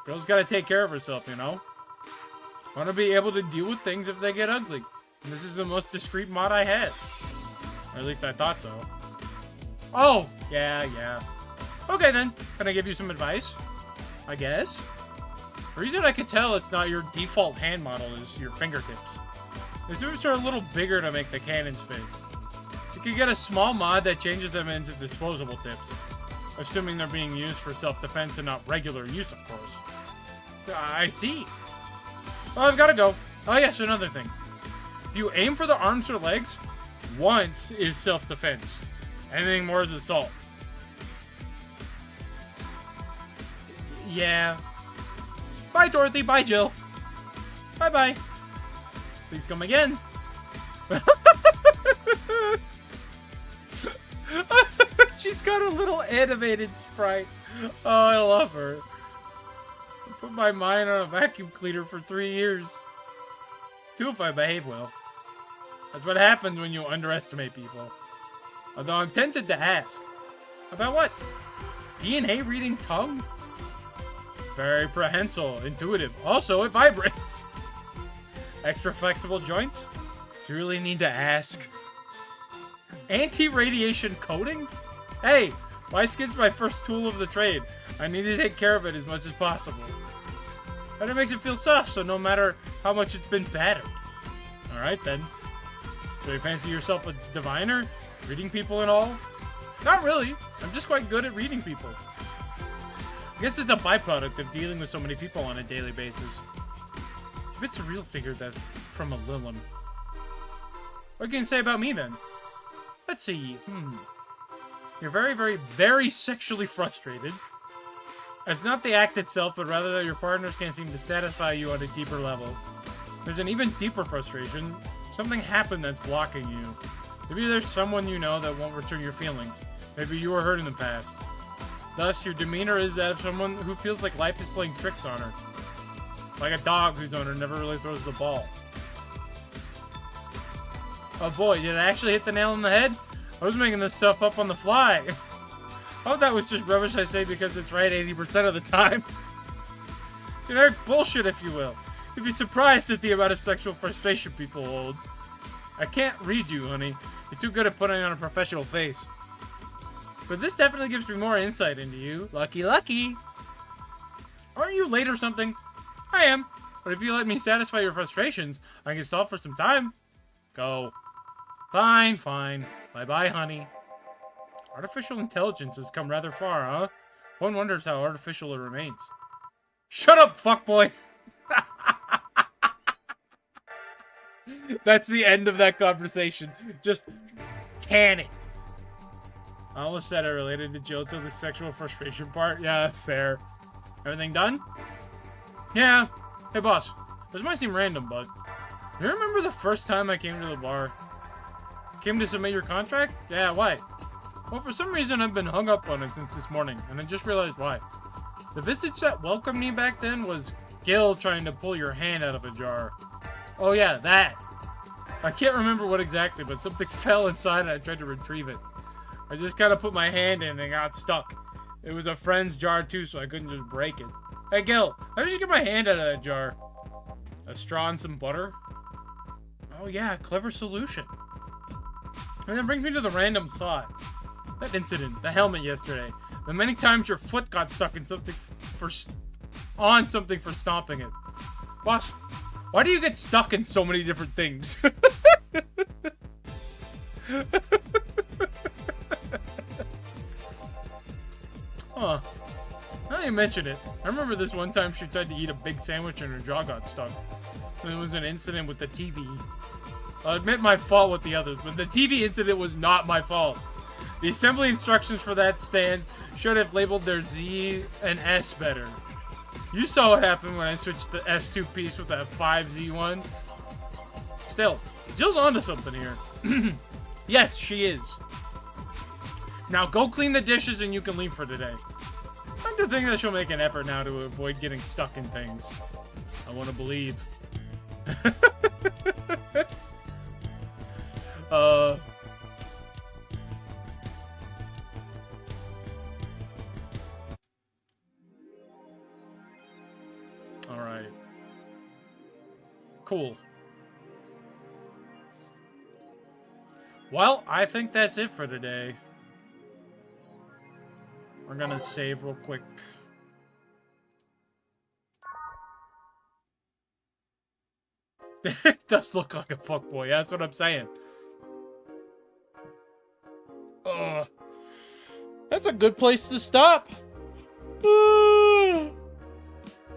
Girl's gotta take care of herself, you know? Want to be able to deal with things if they get ugly. And this is the most discreet mod I had. Or at least I thought so. Oh! Yeah. Okay, then. Can I give you some advice? I guess? The reason I could tell it's not your default hand model is your fingertips. The tubes are a little bigger to make the cannons fit. You could get a small mod that changes them into disposable tips. Assuming they're being used for self-defense and not regular use, of course. I see. Well, I've got to go. Oh, yes, another thing. If you aim for the arms or legs, once is self-defense. Anything more is assault. Yeah. Bye, Dorothy. Bye, Jill. Bye-bye. Please come again. She's got a little animated sprite. Oh, I love her. I put my mind on a vacuum cleaner for 3 years. 2 if I behave well. That's what happens when you underestimate people. Although I'm tempted to ask. About what? DNA reading tongue? Very prehensile, intuitive. Also, it vibrates. Extra flexible joints? Do you really need to ask? Anti-radiation coating? Hey, my skin's my first tool of the trade. I need to take care of it as much as possible. And it makes it feel soft, so no matter how much it's been battered. Alright then. So you fancy yourself a diviner? Reading people and all? Not really. I'm just quite good at reading people. I guess it's a byproduct of dealing with so many people on a daily basis. It's a bit surreal to hear that from a Lilum. What can you say about me then? Let's see. You're very, very, very sexually frustrated. It's not the act itself, but rather that your partners can't seem to satisfy you on a deeper level. There's an even deeper frustration. Something happened that's blocking you. Maybe there's someone you know that won't return your feelings. Maybe you were hurt in the past. Thus, your demeanor is that of someone who feels like life is playing tricks on her. Like a dog whose owner never really throws the ball. Oh boy, did I actually hit the nail on the head? I was making this stuff up on the fly. Oh, that was just rubbish I say because it's right 80% of the time. Generic bullshit, if you will. You'd be surprised at the amount of sexual frustration people hold. I can't read you, honey. You're too good at putting on a professional face. But this definitely gives me more insight into you. Lucky, lucky. Aren't you late or something? I am. But if you let me satisfy your frustrations, I can stall for some time. Go. Fine, fine. Bye-bye, honey. Artificial intelligence has come rather far, huh? One wonders how artificial it remains. Shut up, fuckboy! That's the end of that conversation. Just can it. I almost said I related to Jill to the sexual frustration part. Yeah, fair. Everything done? Yeah. Hey, boss. This might seem random, but... You remember the first time I came to the bar? Came to submit your contract? Yeah, why? Well, for some reason I've been hung up on it since this morning, and I just realized why. The visage that welcomed me back then was Gil trying to pull your hand out of a jar. Oh yeah, that. I can't remember what exactly, but something fell inside and I tried to retrieve it. I just kind of put my hand in and it got stuck. It was a friend's jar too, so I couldn't just break it. Hey Gil, how did you get my hand out of that jar? A straw and some butter? Oh yeah, clever solution. And that brings me to the random thought. That incident, the helmet yesterday. The many times your foot got stuck in something on something for stomping it. Boss, why do you get stuck in so many different things? Huh. Now that you mention it, I remember this one time she tried to eat a big sandwich and her jaw got stuck. And it was an incident with the TV. I'll admit my fault with the others, but the TV incident was not my fault. The assembly instructions for that stand should have labeled their Z and S better. You saw what happened when I switched the S2 piece with that 5Z1. Still, Jill's onto something here. Yes, she is. Now go clean the dishes and you can leave for today. I'm to think that she'll make an effort now to avoid getting stuck in things. I want to believe. Cool. Well, I think that's it for today. We're gonna save real quick. It does look like a fuckboy, that's what I'm saying. That's a good place to stop.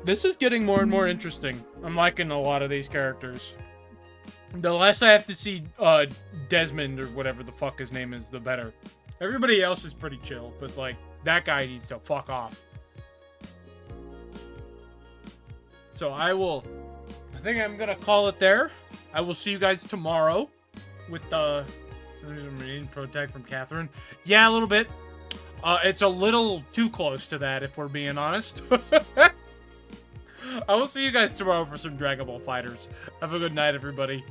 This is getting more and more interesting. I'm liking a lot of these characters. The less I have to see Desmond or whatever the fuck his name is, the better. Everybody else is pretty chill, but like that guy needs to fuck off. So I think I'm gonna call it there. I will see you guys tomorrow with there's a Marine protect from Catherine. Yeah, a little bit. It's a little too close to that, if we're being honest. I will see you guys tomorrow for some Dragon Ball Fighters. Have a good night, everybody.